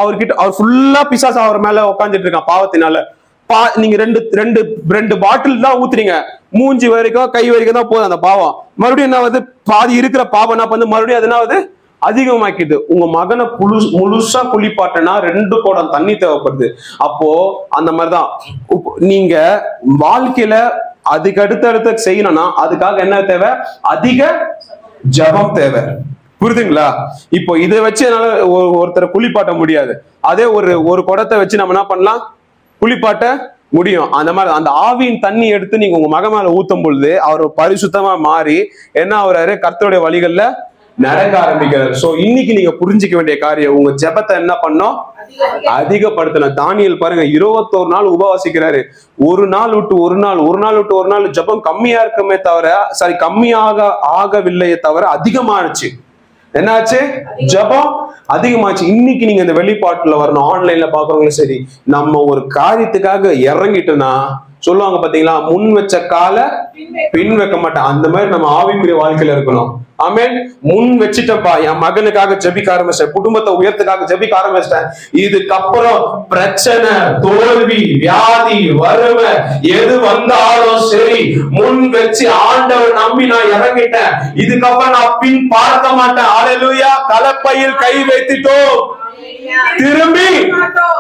அவர்கிட்ட அவர் ஃபுல்லா பிசாசு அவர் மேல உட்காந்துட்டு இருக்கான் பாவத்தினால. நீங்க ரெண்டு பாட்டில் தான் ஊத்துறீங்க, மூஞ்சி வரைக்கும் கை வரைக்கும் தான் போதும் அந்த பாவம். மறுபடியும் என்ன பாதி இருக்கிற பாவம் என்ன மறுபடியும் அது என்ன அதிகமாக்கிது. உங்க மகனை முழுசா குளிப்பாட்டனா 2 குடம் தண்ணி தேவைப்படுது. அப்போ அந்த மாதிரிதான் நீங்க வாழ்க்கையில அதுக்கு அடுத்த செய்யணும்னா அதுக்காக என்ன தேவை? அதிக ஜபம் தேவை. புரியுதுங்களா? இப்போ இதை வச்சு என்னால ஒருத்தரை குளிப்பாட்ட முடியாது. அதே ஒரு குடத்தை வச்சு நம்ம என்ன பண்ணலாம்? குளிப்பாட்ட முடியும். அந்த மாதிரி அந்த ஆவியின் தண்ணி எடுத்து நீங்க உங்க மகன் மேல ஊத்தும் பொழுது அவர் பரிசுத்தமா மாறி என்ன ஆகுறாரு? கர்த்தருடைய வழிகள்ல நடக்க ஆரம்பிக்கிறாரு. சோ இன்னைக்கு நீங்க புரிஞ்சுக்க வேண்டிய காரியம், உங்க ஜெபத்தை என்ன பண்ணோம்? அதிகப்படுத்தணும். தானியேல் பாருங்க 21 நாள் உபவாசிக்கிறாரு. ஒரு நாள் விட்டு ஒரு நாள் ஜெபம் கம்மியா இருக்குமே தவிர, கம்மியாக ஆகவில்லையே தவிர அதிகமாச்சு. என்னாச்சு? ஜெபம் அதிகமாச்சு. இன்னைக்கு நீங்க இந்த வெளிப்பாட்டுல வரணும். ஆன்லைன்ல பாக்குறவங்களும் சரி, நம்ம ஒரு காரியத்துக்காக இறங்கிட்டோம்னா சொல்லுவாங்க பாத்தீங்களா, முன் வச்ச கால பின் வைக்க மாட்டேன். அந்த மாதிரி நம்ம ஆவிக்குரிய வாழ்க்கையில இருக்கணும். ஆமென். முன் வச்சுட்டப்பா, என் மகனுக்காக ஜெபிக்க ஆரம்பிச்சிட்டேன், குடும்பத்தை உயர்த்துக்காக ஜெபிக்க ஆரம்பிச்சிட்டேன். இதுக்கப்புறம் பிரச்சனை, தோல்வி, வியாதி, வறுமை எது வந்தாலும் சரி, முன் வச்சு ஆண்டவர் நம்பி நான் இறங்கிட்டேன். இதுக்கப்புறம் நான் பின் பார்க்க மாட்டேன். அல்லேலூயா. கலப்பையில் கை வைத்துட்டோம், திரும்பி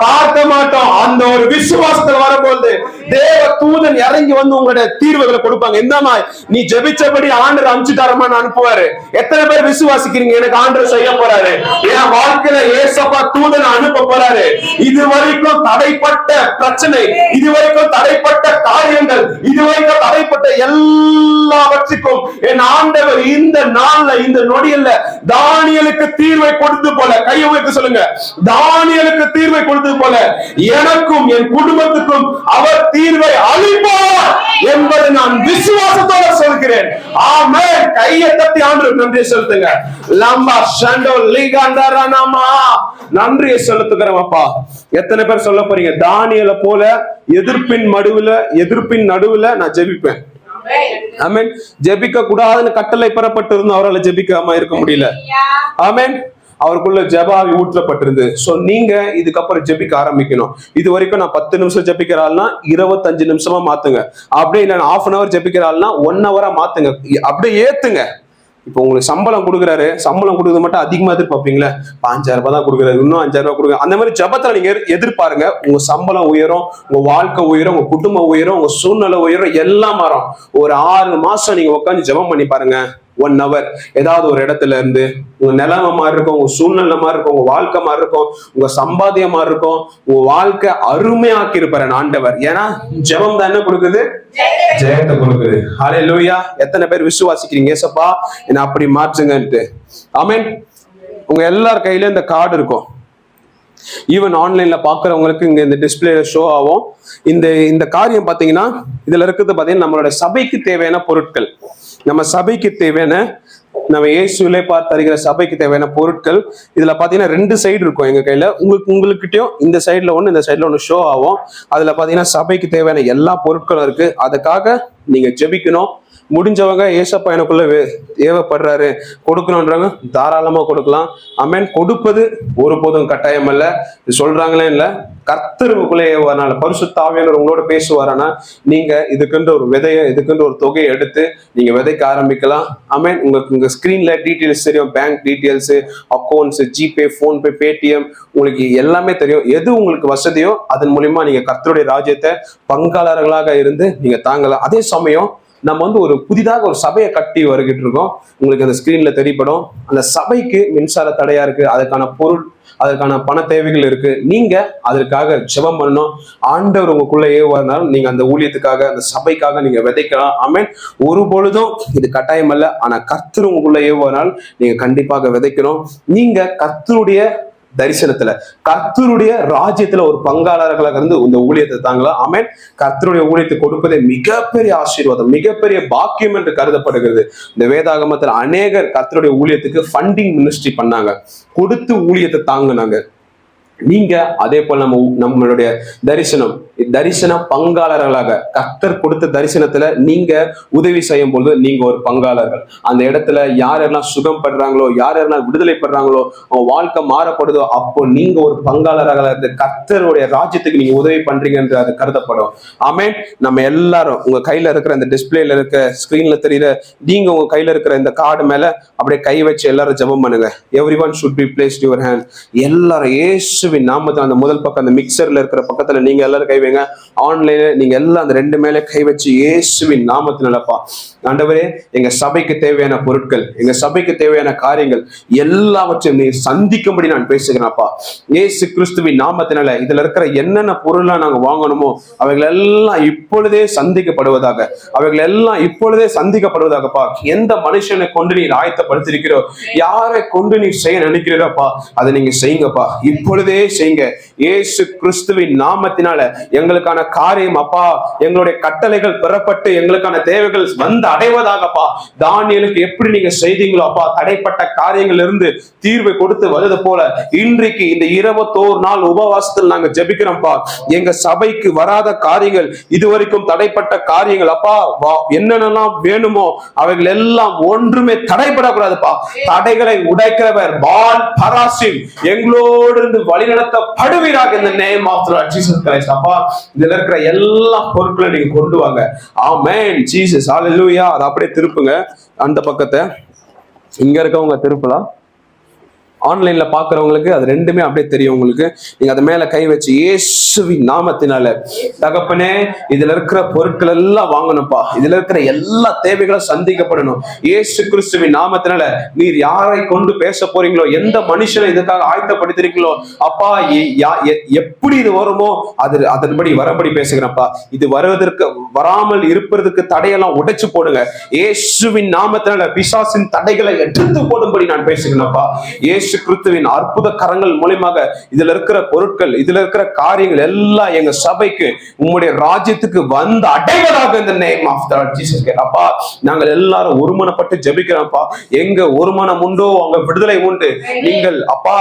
பார்க்க மாட்டோம். அந்த ஒரு விசுவாசத்தில் வரும்போது தேவ தூதன் இறங்கி வந்து உங்களுடைய தீர்வுகளை கொடுப்பாங்க. இந்தமா நீ ஜெபிச்சபடி ஆண்டவர் அனுப்பிச்சுட்டாரமான்னு அனுப்புவாரு. எத்தனை பேர் விசுவாசிக்கிறீங்க? எனக்கு ஆண்டவர் செய்ய போறாரு, என் வாழ்க்கையில ஏசப்பா தூதன் அனுப்ப போறாரு. இதுவரைக்கும் தடைப்பட்ட பிரச்சனை, இதுவரைக்கும் தடைப்பட்ட காரியங்கள், இதுவரைக்கும் தடைப்பட்ட எல்லாவற்றுக்கும் என் ஆண்டவர் இந்த நாள்ல, இந்த நொடியில தானியேலுக்கு தீர்வை கொடுத்து போல, கையை உயர்த்தி சொல்லுங்க, தானியேலுக்கு தீர்வை கொடுத்தது போல எனக்கும் என் குடும்பத்துக்கும் அவர் தீர்வை அளிப்பார் என்பதை நான் விசுவாசத்தோட சொல்கிறேன். ஆமென். கையை தட்டி ஆண்டவருக்கு நன்றி செலுத்துங்க. லம்பா ஷண்டோ லிகண்டரனமா நன்றியை செலுத்துகிறோம் அப்பா. எத்தனை பேர் சொல்ல போறீங்க, தானியேலை போல எதிர்ப்பின் நடுவுல நான் ஜெபிப்பேன்? ஆமென். ஜெபிக்க கூடாதுன்னு கட்டளை பெறப்பட்டு இருந்தும் அவரால் ஜெபிக்காம இருக்க முடியல. ஆமென். அவருக்குள்ள ஜெபாவி ஊற்றப்பட்டிருந்து. சோ நீங்க இதுக்கப்புறம் ஜெபிக்க ஆரம்பிக்கணும். இது வரைக்கும் நான் 10 நிமிஷம் ஜெபிக்கிறாள்னா 25 நிமிஷமா மாத்துங்க. அப்படியே இல்ல 1/2 hour ஜெபிக்கிறாள்னா 1 hour மாத்துங்க. அப்படியே ஏத்துங்க. இப்போ உங்களுக்கு சம்பளம் கொடுக்குறாரு, சம்பளம் கொடுக்குறது மட்டும் அதிகமா எதிர்பார்ப்பீங்களா? 5000 ரூபாய் தான் கொடுக்குறாரு, இன்னும் 5000 ரூபாய் கொடுங்க. அந்த மாதிரி ஜெபத்துல நீங்க எதிர்பாருங்க. உங்க சம்பளம் உயரும், உங்க வாழ்க்கை உயரும், உங்க குடும்பம் உயரும், உங்க சூழ்நிலை உயரும், எல்லாம் மாறும். ஒரு 6 மாசம் நீங்க உட்காந்து ஜெபம் பண்ணி பாருங்க. 1 hour ஏதாவது ஒரு இடத்துல இருந்து உங்க நிலைமை மாதிரி இருக்கும், உங்க சூழ்நிலை மாதிரி இருக்கும், உங்க வாழ்க்கை மாதிரி இருக்கும், உங்க சம்பாத்தியம் மாதிரி இருக்கும், உங்க வாழ்க்கை அருமையாக்கி இருப்பாரு ஆண்டவர். ஏன்னா ஜெபம் தான் என்ன கொடுக்குது? ஜெயத்தை கொடுக்குது. ஹல்லேலூயா. எத்தனை பேர் விசுவாசிக்கிறீங்க ஏசப்பா என்ன அப்படி மாற்றுங்கன்ட்டு? ஆமென். உங்க எல்லார் கையில இந்த கார்டு இருக்கும். ஈவன் ஆன்லைன்ல பாக்குறவங்களுக்கு இங்க இந்த டிஸ்பிளே ஷோ ஆகும். இந்த காரியம் பாத்தீங்கன்னா இதுல இருக்கிறது பாத்தீங்கன்னா நம்மளோட சபைக்கு தேவையான பொருட்கள், நம்ம சபைக்கு தேவையான, நம்ம இயேசுவிலே பார்த்து அறிகிற சபைக்கு தேவையான பொருட்கள். இதுல பாத்தீங்கன்னா 2 சைடு இருக்கும் எங்க கையில. உங்களுக்கிட்டையும் இந்த சைட்ல ஒண்ணு, இந்த சைட்ல ஒண்ணு ஷோ ஆகும். அதுல பாத்தீங்கன்னா சபைக்கு தேவையான எல்லா பொருட்களும் இருக்கு. அதுக்காக நீங்க ஜெபிக்கணும். முடிஞ்சவங்க ஏசப்பா எனக்குள்ள தேவைப்படுறாரு கொடுக்கணும்ன்றவங்க தாராளமா கொடுக்கலாம். ஆமென். கொடுப்பது ஒருபோதும் கட்டாயம் அல்ல. சொல்றாங்களே இல்ல, கர்த்தருக்குள்ளே ஏவானால பரிசுத்த ஆவியானவர் உங்களோட பேசுவாரானா நீங்க இதுக்குன்ற ஒரு விதையை, இதுக்குன்ற ஒரு தொகையை எடுத்து நீங்க விதைக்க ஆரம்பிக்கலாம். ஆமென். உங்க ஸ்கிரீன்ல டீட்டெயில்ஸ் தெரியும், bank details, accounts, GPay, PhonePe, Paytm, உங்களுக்கு எல்லாமே தெரியும். எது உங்களுக்கு வசதியோ அதன் மூலியமா நீங்க கர்த்தருடைய ராஜ்யத்தை பங்காளர்களாக இருந்து நீங்க தாங்கலாம். அதே சமயம் நம்ம ஒரு புதிதாக ஒரு சபையை கட்டி வருகிட்டு இருக்கோம். உங்களுக்கு அந்த ஸ்கிரீன்ல தெரியப்படும். அந்த சபைக்கு மின்சார தடையா இருக்கு, அதுக்கான பொருள், அதற்கான பண தேவைகள் இருக்கு. நீங்க அதற்காக ஜெபம் பண்ணணும். ஆண்டவர் உங்களுக்குள்ள ஏவாருனாலும் நீங்க அந்த ஊழியத்துக்காக, அந்த சபைக்காக நீங்க விதைக்கலாம். ஆமென். ஒரு பொழுதும் இது கட்டாயம் அல்ல. ஆனா கர்த்தர் உங்களுக்குள்ள ஏவாருனால் நீங்க கண்டிப்பாக விதைக்கணும். நீங்க கர்த்தருடைய தரிசனத்துல, கர்த்தருடைய ராஜ்யத்துல ஒரு பங்காளர்களாக இருந்து இந்த ஊழியத்தை தாங்கலாம். ஆமென். கர்த்தருடைய ஊழியத்தை கொடுப்பதே மிகப்பெரிய ஆசீர்வாதம், மிகப்பெரிய பாக்கியம் என்று கருதப்படுகிறது. இந்த வேதாகமத்துல அநேகர் கர்த்தருடைய ஊழியத்துக்கு ஃபண்டிங் மினிஸ்ட்ரி பண்ணாங்க, கொடுத்து ஊழியத்தை தாங்கினாங்க. நீங்க அதே போல நம்மளுடைய தரிசன பங்காளர்களாக கர்த்தர் கொடுத்த தரிசனத்துல நீங்க உதவி செய்யும் பொழுது நீங்க ஒரு பங்காளர்கள். அந்த இடத்துல யாரெல்லாம் சுகம் படுறாங்களோ, யாரெல்லாம் விடுதலை படுறாங்களோ, வாழ்க்கை மாறப்படுதோ, அப்போ நீங்க ஒரு பங்காளராக இருந்து கர்த்தருடைய ராஜ்யத்துக்கு நீங்க உதவி பண்றீங்க என்று அது கருதப்படும். ஆமென். நம்ம எல்லாரும் உங்க கையில இருக்கிற இந்த டிஸ்பிளேல இருக்க, ஸ்கிரீன்ல தெரியுற, நீங்க உங்க கையில இருக்கிற இந்த கார்டு மேல அப்படியே கை வச்சு எல்லாரும் ஜெபம் பண்ணுங்க. Everyone should be placed your hand. எல்லாரும் இயேசுவின் நாமத்தில் அந்த முதல் பக்கம் அந்த மிக்சர்ல இருக்கிற பக்கத்துல நீங்க எல்லாரும் கை வைங்க. போறீங்க. ஆன்லைன்ல நீங்க எல்லாம் அந்த 2 மேல கை வச்சு இயேசுவின் நாமத்தினாலப்பா ஆண்டவரே, எங்க சபைக்கு தேவையான பொருட்கள், எங்க சபைக்கு தேவையான காரியங்கள் எல்லாவற்றையும் நீ சந்திக்கும்படி நான் பேசுகிறேன்ப்பா. இயேசு கிறிஸ்துவின் நாமத்தினால இதுல இருக்கிற என்னென்ன பொருள்லாம் நாங்க வாங்கணுமோ அவைகள் எல்லாம் இப்பொழுதே சந்திக்கப்படுவதாக, அவைகள் எல்லாம் இப்பொழுதே சந்திக்கப்படுவதாகப்பா. எந்த மனுஷனை கொண்டு நீ ஆயத்தப்படுத்திருக்கிறோ, யாரை கொண்டு நீ செய்ய நினைக்கிறோப்பா, அதை நீங்க செய்யுங்கப்பா, இப்பொழுதே செய்யுங்க. இயேசு கிறிஸ்துவின் நாமத்தினால எங்களுக்கான காரியம் அப்பா, எங்களுடைய கட்டளைகள் பெறப்பட்டு எங்களுக்கான தேவைகள் வந்து அடைவதாகப்பா. தானியேலுக்கு எப்படி நீங்க செய்தீங்களோ அப்பா, தடைப்பட்ட காரியங்கள் இருந்து தீர்வை கொடுத்து வருது போல இன்றைக்கு இந்த 21 நாள் உபவாசத்தில் நாங்க ஜெபிக்கிறோம்ப்பா. எங்க சபைக்கு வராத காரியங்கள், இதுவரைக்கும் தடைப்பட்ட காரியங்கள் அப்பா, என்னென்னலாம் வேணுமோ அவைகள் எல்லாம் ஒன்றுமே தடைபடக்கூடாதுப்பா. தடைகளை உடைக்கிறவர் பால் பராசிம் எங்களோடு இருந்து வழிநடத்தப்படுவீராக இந்த name of the Lord Jesus Christ. அப்பா, இதுல இருக்கிற எல்லா பொருட்களையும் நீங்க கொண்டு வாங்க. ஆமென் ஜீசஸ், ஹalleluya. அதை அப்படியே திருப்புங்க அந்த பக்கத்தை, இங்க இருக்கவங்க திருப்பலாம். ஆன்லைன்ல பாக்குறவங்களுக்கு அது ரெண்டுமே அப்படியே தெரியும் உங்களுக்கு. நீங்க அது மேல கை வச்சு இயேசுவின் நாமத்தினால தகப்பனே, இதுல இருக்கிற பொருட்கள் எல்லாம் வாங்கணும்ப்பா, இதுல இருக்கிற எல்லா தேவைகளும் சந்திக்கப்படணும். இயேசு கிறிஸ்துவின் நாமத்தினால நீர் யாரை கொண்டு பேச போறீங்களோ, எந்த மனுஷனை இதுக்காக ஆயத்தப்படுத்திருக்கீங்களோ அப்பா, எப்படி இது வருமோ அதன்படி வரபடி பேசுகிறேன்ப்பா. இது வருவதற்கு வராமல் இருப்பதற்கு தடையெல்லாம் உடைச்சு போடுங்க. இயேசுவின் நாமத்தினால பிசாசின் தடைகளை எடுத்து போடும்படி நான் பேசுகிறேன்ப்பா. இயேசு கிறிஸ்துவின் அற்புத கரங்கள் மூலமாக இதுல இருக்கிற பொருட்கள், இதுல இருக்கிற காரியங்கள் எல்லாம் எங்க சபைக்கு உம்முடைய ராஜ்யத்துக்கு வந்து அடைவதாக இந்த name of the Lord Jesus. அப்பா, நாங்கள் எல்லாரும் ஒருமனப்பட்டு ஜெபிக்கிறோம்ப்பா. எங்க ஒருமனம் உண்டோ அங்க விடுதலை உண்டு. நீங்கள் அப்பா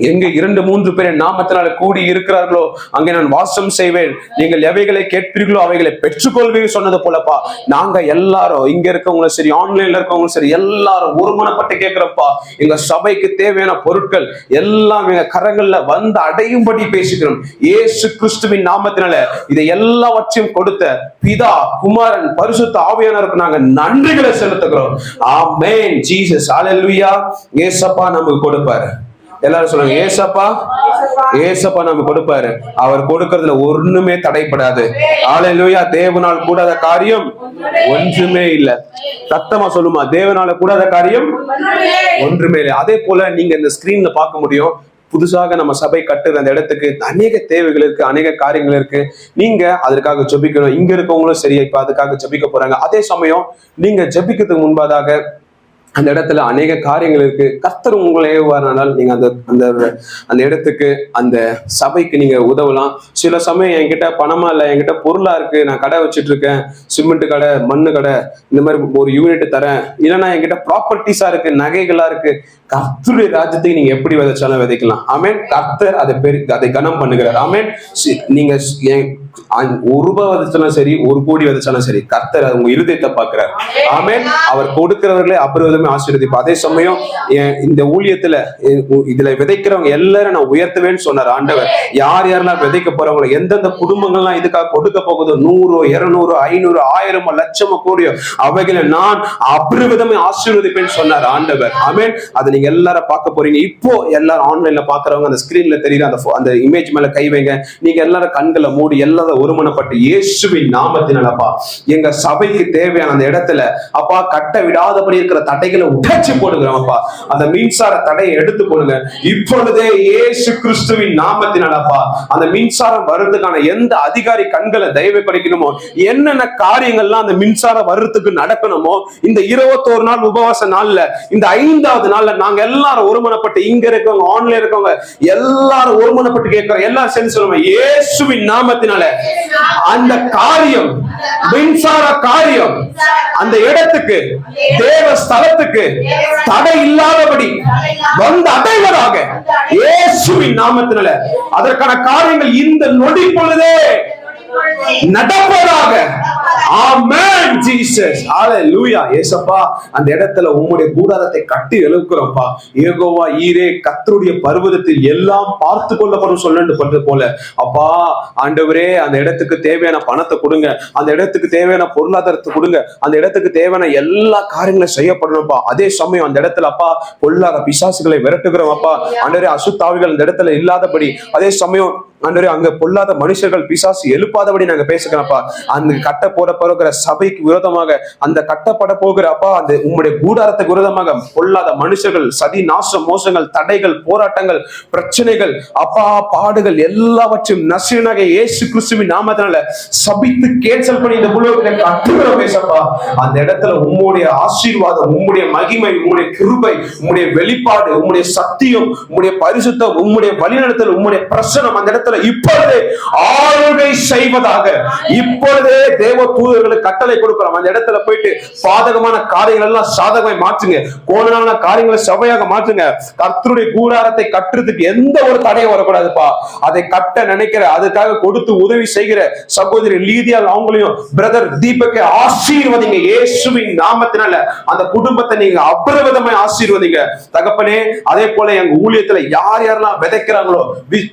எங்க 2-3 பேர் நாமத்தினால கூடி இருக்கிறார்களோ அங்கே நான் வாசம் செய்வேன். நீங்கள் எவைகளை கேட்பீர்களோ அவைகளை பெற்றுக்கொள்வீங்க சொன்னது போலப்பா. நாங்க எல்லாரும் இங்க இருக்கவங்களும் சரி, ஆன்லைன்ல இருக்கவங்களும் சரி, எல்லாரும் ஒருமனப்பட்டு கேட்கிறப்பா. எங்க சபைக்கு தேவையான பொருட்கள் எல்லாம் எங்க கரங்கள்ல வந்து அடையும்படி பேசுகிறோம். இயேசு கிறிஸ்துவின் நாமத்தினால இதை எல்லாவற்றையும் கொடுத்த பிதா, குமாரன், பரிசுத்த ஆவியானவருக்கு நாங்க நன்றிகளை செலுத்துகிறோம். ஆமென் ஜீசஸ், ஹalleluya. இயேசப்பா நமக்கு கொடுப்பாரு. எல்லாரும் சொல்லுங்க, ஏசப்பா, ஏசப்பா நமக்கு கொடுப்பாரு. அவர் கொடுக்கறதுல ஒண்ணுமே தடைப்படாது. ஹalleluya. தேவனால் கூடாத காரியம் ஒன்றுமே இல்ல. சத்தமா சொல்லுமா, தேவனால கூடாத காரியம் ஒன்றுமே இல்லை. அதே போல நீங்க இந்த ஸ்கிரீன்ல பார்க்க முடியும், புதுசாக நம்ம சபை கட்டுற அந்த இடத்துக்கு அநேக தேவைகள் இருக்கு, அநேக காரியங்கள் இருக்கு. நீங்க அதற்காக ஜெபிக்கணும். இங்க இருக்கவங்களும் சரி இப்ப அதுக்காக ஜெபிக்க போறாங்க. அதே சமயம் நீங்க ஜெபிக்கிறதுக்கு முன்பதாக அந்த இடத்துல அநேக காரியங்கள் இருக்கு. கர்த்தர் உங்களை ஏவுவாரானால் நீங்க அந்த இடத்துக்கு, அந்த சபைக்கு நீங்க உதவலாம். சில சமயம் என்கிட்ட பணமா இல்லை, என்கிட்ட பொருளா இருக்கு, நான் கடை வச்சுட்டு இருக்கேன், சிமெண்ட் கடை, மண்ணு கடை, இந்த மாதிரி ஒரு யூனிட் தரேன், இல்லைன்னா என்கிட்ட ப்ராப்பர்ட்டிஸா இருக்கு, நகைகளா இருக்கு. கர்த்தருடைய ராஜ்யத்துக்கு நீங்க எப்படி விதைச்சாலும் விதைக்கலாம். ஆமென். கர்த்தர் அதை கனம் பண்ணுகிறார். ஆமென். நீங்க 1 ரூபாய் விதைச்சாலும் சரி, 1 கோடி விதைச்சாலும் சரி, கர்த்தர் உங்க இருதயத்தை பார்க்கிறார். ஆமென். அவர் கொடுக்கிறவர்களே அபரிவிதமே ஆசீர்வதிப்பார். அதே சமயம் இந்த ஊழியத்துல இதுல விதைக்கிறவங்க எல்லாரும் நான் உயர்த்துவேன்னு சொன்னார் ஆண்டவர். யார் யாரெல்லாம் விதைக்க போறவங்க, எந்தெந்த குடும்பங்கள்லாம் இதுக்காக கொடுக்க போகுதோ, 100, 200, 500, 1000, லட்சமோ கோடியோ, அவைகளை நான் அபரிவிதமே ஆசீர்வதிப்பேன்னு சொன்னார் ஆண்டவர். ஆமென். அதை நீங்க எல்லாரும் பார்க்க போறீங்க. இப்போ எல்லாரும் ஆன்லைன்ல பாக்குறவங்க அந்த ஸ்கிரீன்ல தெரியுற அந்த இமேஜ் மேல கை வைங்க. நீங்க எல்லாரும் கண்களை மூடி எல்லாரும் ஒருமனப்பட்டு இயேசுவின் நாமத்தினாலப்பா எங்க சபைக்கு தேவையான அந்த இடத்துல அப்பா கட்ட விடாதபடி இருக்கிற தடைகளை உடைச்சு போடுகிறோம் அப்பா. அந்த மின்சார தடையை எடுத்து போடுங்க இப்பொழுதே இயேசு கிறிஸ்துவின் நாமத்தினாலப்பா. அந்த மின்சாரம் வர்றதுக்கான எந்த அதிகாரி கண்களை தயவு படிக்கணுமோ, என்னென்ன காரியங்கள்லாம் அந்த மின்சாரம் வர்றதுக்கு நடக்கணுமோ, இந்த 21 நாள் உபவாச நாள்ல, இந்த 5வது நாள்ல நாங்க எல்லாரும் ஒருமனப்பட்டு, இங்க இருக்கவங்க ஆன்லைன்ல இருக்கவங்க எல்லாரும் ஒருமனப்பட்டு கேட்கிறோம். எல்லாரும் சேர்ந்து சொல்லுவோம், இயேசுவின் நாமத்தினால அந்த காரியம், மின்சார காரியம் அந்த இடத்துக்கு, தேவ ஸ்தலத்துக்கு தடை இல்லாதபடி வந்து அடைவதாக இயேசுவின் நாமத்தினால. அதற்கான காரியங்கள் இந்த நொடி பொழுதே நடப்பதாக. ஆமென் ஜீசஸ், ஹalleluya. இயேசப்பா, அந்த இடத்துல உம்முடைய கூடாரத்தை கட்டி எழுப்புறோம்ப்பா. யெகோவா ஈரே, கர்த்தருடைய பர்வதத்தில் எல்லாம் பார்த்து கொள்ளப்படும் சொல்லப்பட்டது போல அப்பா ஆண்டவரே, அந்த இடத்துக்கு தேவையான பணத்தை கொடுங்க, அந்த இடத்துக்கு தேவையான பொருளாதாரத்தை கொடுங்க, அந்த இடத்துக்கு தேவையான எல்லா காரியங்களும் செய்யப்படணும்ப்பா. அதே சமயம் அந்த இடத்துல அப்பா பொல்லாத பிசாசுகளை விரட்டுகிறோம் அப்பா. ஆண்டவரே, அசுத்தாவிகள் அந்த இடத்துல இல்லாதபடி, அதே சமயம் ஆண்டவரே அங்க பொல்லாத மனுஷர்கள் பிசாசு எழுப்பாதபடி நாங்க பேசுகிறோம்ப்பா. அந்த கட்ட போகிற சபைக்கு விரோதமாக, அந்த கட்டப்பட போகிற அப்பா அந்த உம்முடைய கூடாரத்துக்கு விரோதமாக பொல்லாத மனுஷர்கள், சதி, நாசம், மோசங்கள், தடைகள், போராட்டங்கள், பிரச்சனைகள், அப்பா பாடுகள் எல்லாவற்றையும் நசீனாக இயேசு கிறிஸ்துவின் நாமத்தினால சபித்து கேன்சல் பண்ணி இந்த உலகத்துல கட்டுகிறோம் பேசப்பா. அந்த இடத்துல உம்முடைய ஆசீர்வாதம், உம்முடைய மகிமை, உம்முடைய கிருபை, உம்முடைய வெளிப்பாடு, உம்முடைய சத்தியம், உம்முடைய பரிசுத்தம், உம்முடைய வழிநடத்தல், உம்முடைய பிரசனம் அந்த இடத்துல இப்பொழுதே ஆளுகை செய்வதாக இப்பொழுதே தேவ தூதர்களுக்கு கட்டளை கொடுக்கிறோம். அந்த இடத்துல போயிட்டு பாதகமான காரியங்கள் எல்லாம் சாதகமாய் மாற்றுங்க, கோணலான காரியங்களை செவ்வையாக மாற்றுங்க. கர்த்தருடைய கூடாரத்தை கட்டுறதுக்கு எந்த ஒரு தடையும் வரக்கூடாதுப்பா. அதை கட்ட நினைக்கிற, அதுக்காக கொடுத்து உதவி செய்கிற சகோதரி லீதியால் அவங்களையும் பிரதர் தீபக்கை ஆசீர்வதிங்க இயேசுவின் நாமத்தினால. அந்த குடும்பத்தை நீங்க அபரிவிதமாய் ஆசீர்வதிங்க தகப்பனே. அதே போல எங்க ஊழியத்துல யார் யாரெல்லாம் விதைக்கிறாங்களோ,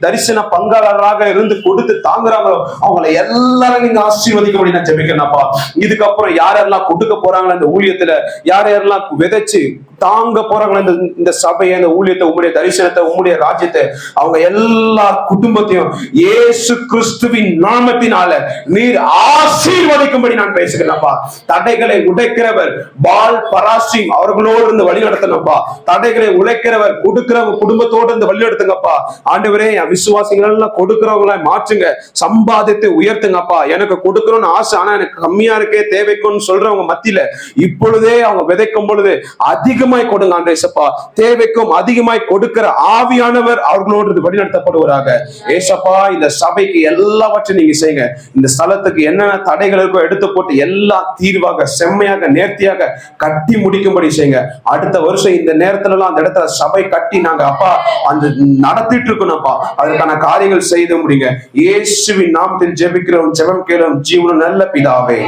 தரிசன பங்காளராக இருந்து கொடுத்து தாங்குறாங்களோ அவங்களை எல்லாரும் நீங்க ஆசீர்வதிக்க முடியும் நான் ஜெபிக்கிறேன்ப்பா. இதுக்கப்புறம் யாரெல்லாம் கொடுக்க போறாங்களோ இந்த ஊழியத்துல, யார் யாரெல்லாம் விதைச்சு தாங்க போறாங்களோ இந்த சபையை, இந்த ஊழியத்தை, உங்களுடைய தரிசனத்தை, உங்களுடைய ராஜ்யத்தை, அவங்க எல்லா குடும்பத்தையும் இயேசு கிறிஸ்துவின் நாமத்தினால நீர் ஆசீர்வதிக்கும்படி நான் பேசுகிறேன்ப்பா. தடைகளை உடைக்கிறவர் பால் பராசிம் அவர்களோடு இருந்து வழி நடத்தணும்ப்பா. தடைகளை உழைக்கிறவர் கொடுக்கிறவங்க குடும்பத்தோடு இருந்து வழி நடத்துங்கப்பா. ஆண்டவரே விசுவாசிகள் எல்லாம் கொடுக்கிறவங்கள மாற்றுங்க, சம்பாதித்து உயர்த்துங்கப்பா. எனக்கு கொடுக்கணும்னு ஆசை, ஆனா எனக்கு கம்மியா இருக்கே தேவைக்குன்னு சொல்றவங்க மத்தியில இப்பொழுதே அவங்க விதைக்கும் பொழுது அதிகமாய் கொடுங்க ஆண்டேசப்பா. தேவைக்கும் அதிகமாய் கொடுக்கிற ஆவியானவர் அவர்களோடு வழிநடத்தப்படுவராக. ஏசப்பா இந்த சபைக்கு எல்லாவற்றையும் நீங்க செய்யுங்க. இந்த ஸ்தலத்துக்கு என்னென்ன தடைகள் இருக்கோ எடுத்து போட்டு எல்லா தீர்வாக செம்மையாக நேர்த்தியாக கட்டி முடிக்கும்படி செய்யுங்க. அடுத்த வருஷம் இந்த நேரத்துல எல்லாம் அந்த இடத்துல சபை கட்டி நாங்க அப்பா அந்த நடத்திட்டு இருக்கணும்ப்பா. அதுக்கான காரியங்கள் செய்து முடிங்க. இயேசுவின் நாமத்தில் ஜெபிக்கிறோம், ஜெபம் கேளும் ஜீவனும் நல்ல பிதாவே,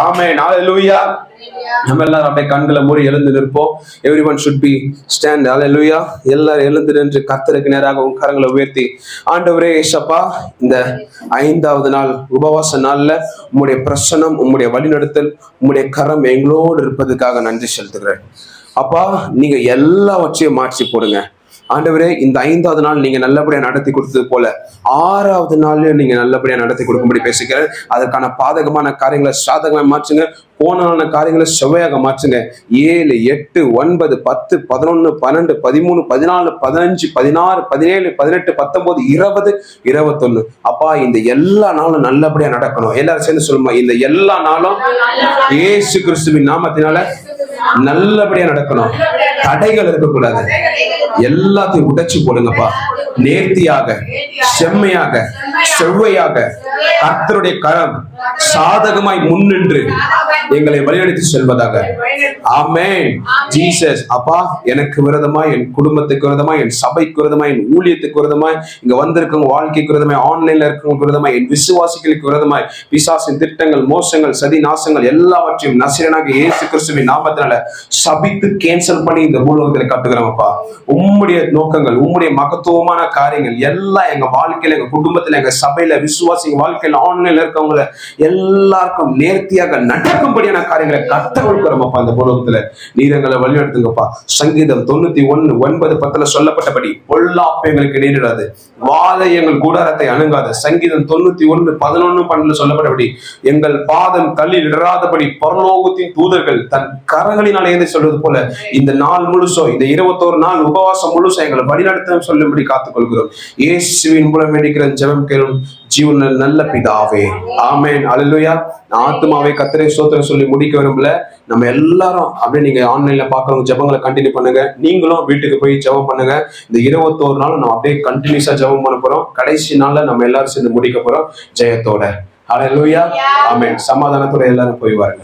ஆமென். ஹல்லேலூயா. நம்ம எல்லாரும் அப்படியே கண்களை மூடி எழுந்து நிற்போம். Everyone should be stand. ஹல்லேலூயா. எல்லாரும் எழுந்து நின்று கர்த்தருக்கு நேராக உன் கரங்களை உயர்த்தி, ஆண்டவரே இயேசப்பா இந்த 5வது நாள் உபவாச நாள்ல உம்முடைய பிரசன்னம், உம்முடைய வழிநடத்தல், உம்முடைய கரம் எங்களோடு இருப்பதுக்காக நன்றி செலுத்துகிறேன் அப்பா. நீங்க எல்லாவற்றையும் மாற்றி போடுங்க ஆண்டவரே. இந்த 5வது நாள் நீங்க நல்லபடியா நடத்தி கொடுத்தது போல 6வது நாள்லயும் நீங்க நல்லபடியா நடத்தி கொடுக்கும்படி பேசுகிறேன். அதற்கான பாதகமான காரியங்களை சாதகமாக மாற்றுங்க, கோணலான காரியங்களை செவ்வையாக மாற்றுங்க. 7, 8, 9, 10, 11, 12, 13, 14, 15, 16, 17, 18, 19, 20, 21 அப்பா இந்த எல்லா நாளும் நல்லபடியா நடக்கணும். எல்லாரும் சேர்ந்து சொல்லுமா, இந்த எல்லா நாளும் இயேசு கிறிஸ்துவின் நாமத்தினால நல்லபடியா நடக்கணும். தடைகள் இருக்கக்கூடாது, எல்லாத்தையும் உடைச்சு போடுங்கப்பா. நேர்த்தியாக, செம்மையாக, செவ்வையாக கர்த்தருடைய கரம் சாதகமாய் முன்னின்று எங்களை வழிநடத்தி செல்வதாக. ஆமென். ஜீசஸ் அப்பா, எனக்கு விரோதமாய், என் குடும்பத்துக்கு விரோதமாய், என் சபைக்கு விரோதமாய், என் ஊழியத்துக்கு விரோதமாய், இங்க வந்திருக்கவங்க வாழ்க்கைக்கு விரோதமாய், ஆன்லைன்ல இருக்கவங்களுக்கு விரோதமாய், என் விசுவாசிகளுக்கு விரோதமாய் பிசாசின் திட்டங்கள், மோசங்கள், சதி, நாசங்கள் எல்லாவற்றையும் நசீரனாக இயேசு கிறிஸ்துவின் நாமத்தினால சபித்து கேன்சல் பண்ணி இந்த பூலோகத்தில் கட்டுகிறோம்ப்பா. உம்முடைய நோக்கங்கள், உம்முடைய மகத்துவமான காரியங்கள் எல்லாம் எங்க வாழ்க்கையில, எங்க குடும்பத்துல, எங்க சபையில, விசுவாசிங்க வாழ்க்கையில, ஆன்லைன்ல இருக்கவங்கள எல்லாருக்கும் நேர்த்தியாக நடக்கும்படியான காரியங்களை கத்த கொடுக்கிறோம்ப்பா. இந்த பூலோகத்துல நீர் எங்களை வழிநடத்துங்கப்பா. சங்கீதம் 91, 9, 10 சொல்லப்பட்டபடி பொல்லாப்பு எங்களுக்கு நேரிடாது, வாதை எங்கள் கூடாரத்தை அணுகாது. சங்கீதம் 91, 11, 12 சொல்லப்பட்டபடி எங்கள் பாதம் கல்லில் இடராதபடி பரலோகத்தின் தூதர்கள் தன் கரங்களினால் ஏந்தி சொல்வது போல இந்த நாள் முழுசும், இந்த 21 நாள் உபவாசம் முழுசும் எங்களை வழிநடத்த சொல்லும்படி காத்துக் கொள்கிறோம். இயேசுவின் மூலம் வேண்டிக்கிற ஜெபம் கேளும் ஜீவன் நல்ல பிதாவே, ஆமென். ஹல்லேலூயா. ஆத்துமாவை கர்த்தரை ஸ்தோத்திரம் சொல்லி முடிக்க விரும்பல. நம்ம எல்லாரும் அப்படியே நீங்க ஆன்லைன்ல பாக்குறவங்க ஜெபங்களை கண்டினியூ பண்ணுங்க. நீங்களும் வீட்டுக்கு போய் ஜெபம் பண்ணுங்க. இந்த 21 நாள் நம்ம அப்படியே கண்டினியூஸா ஜெபம் பண்ண போறோம். கடைசி நாள்ல நம்ம எல்லாரும் சேர்ந்து முடிக்க போறோம் ஜெயத்தோட. ஹல்லேலூயா. ஆமென். சமாதானத்தோட எல்லாரும் போய் வாருங்க.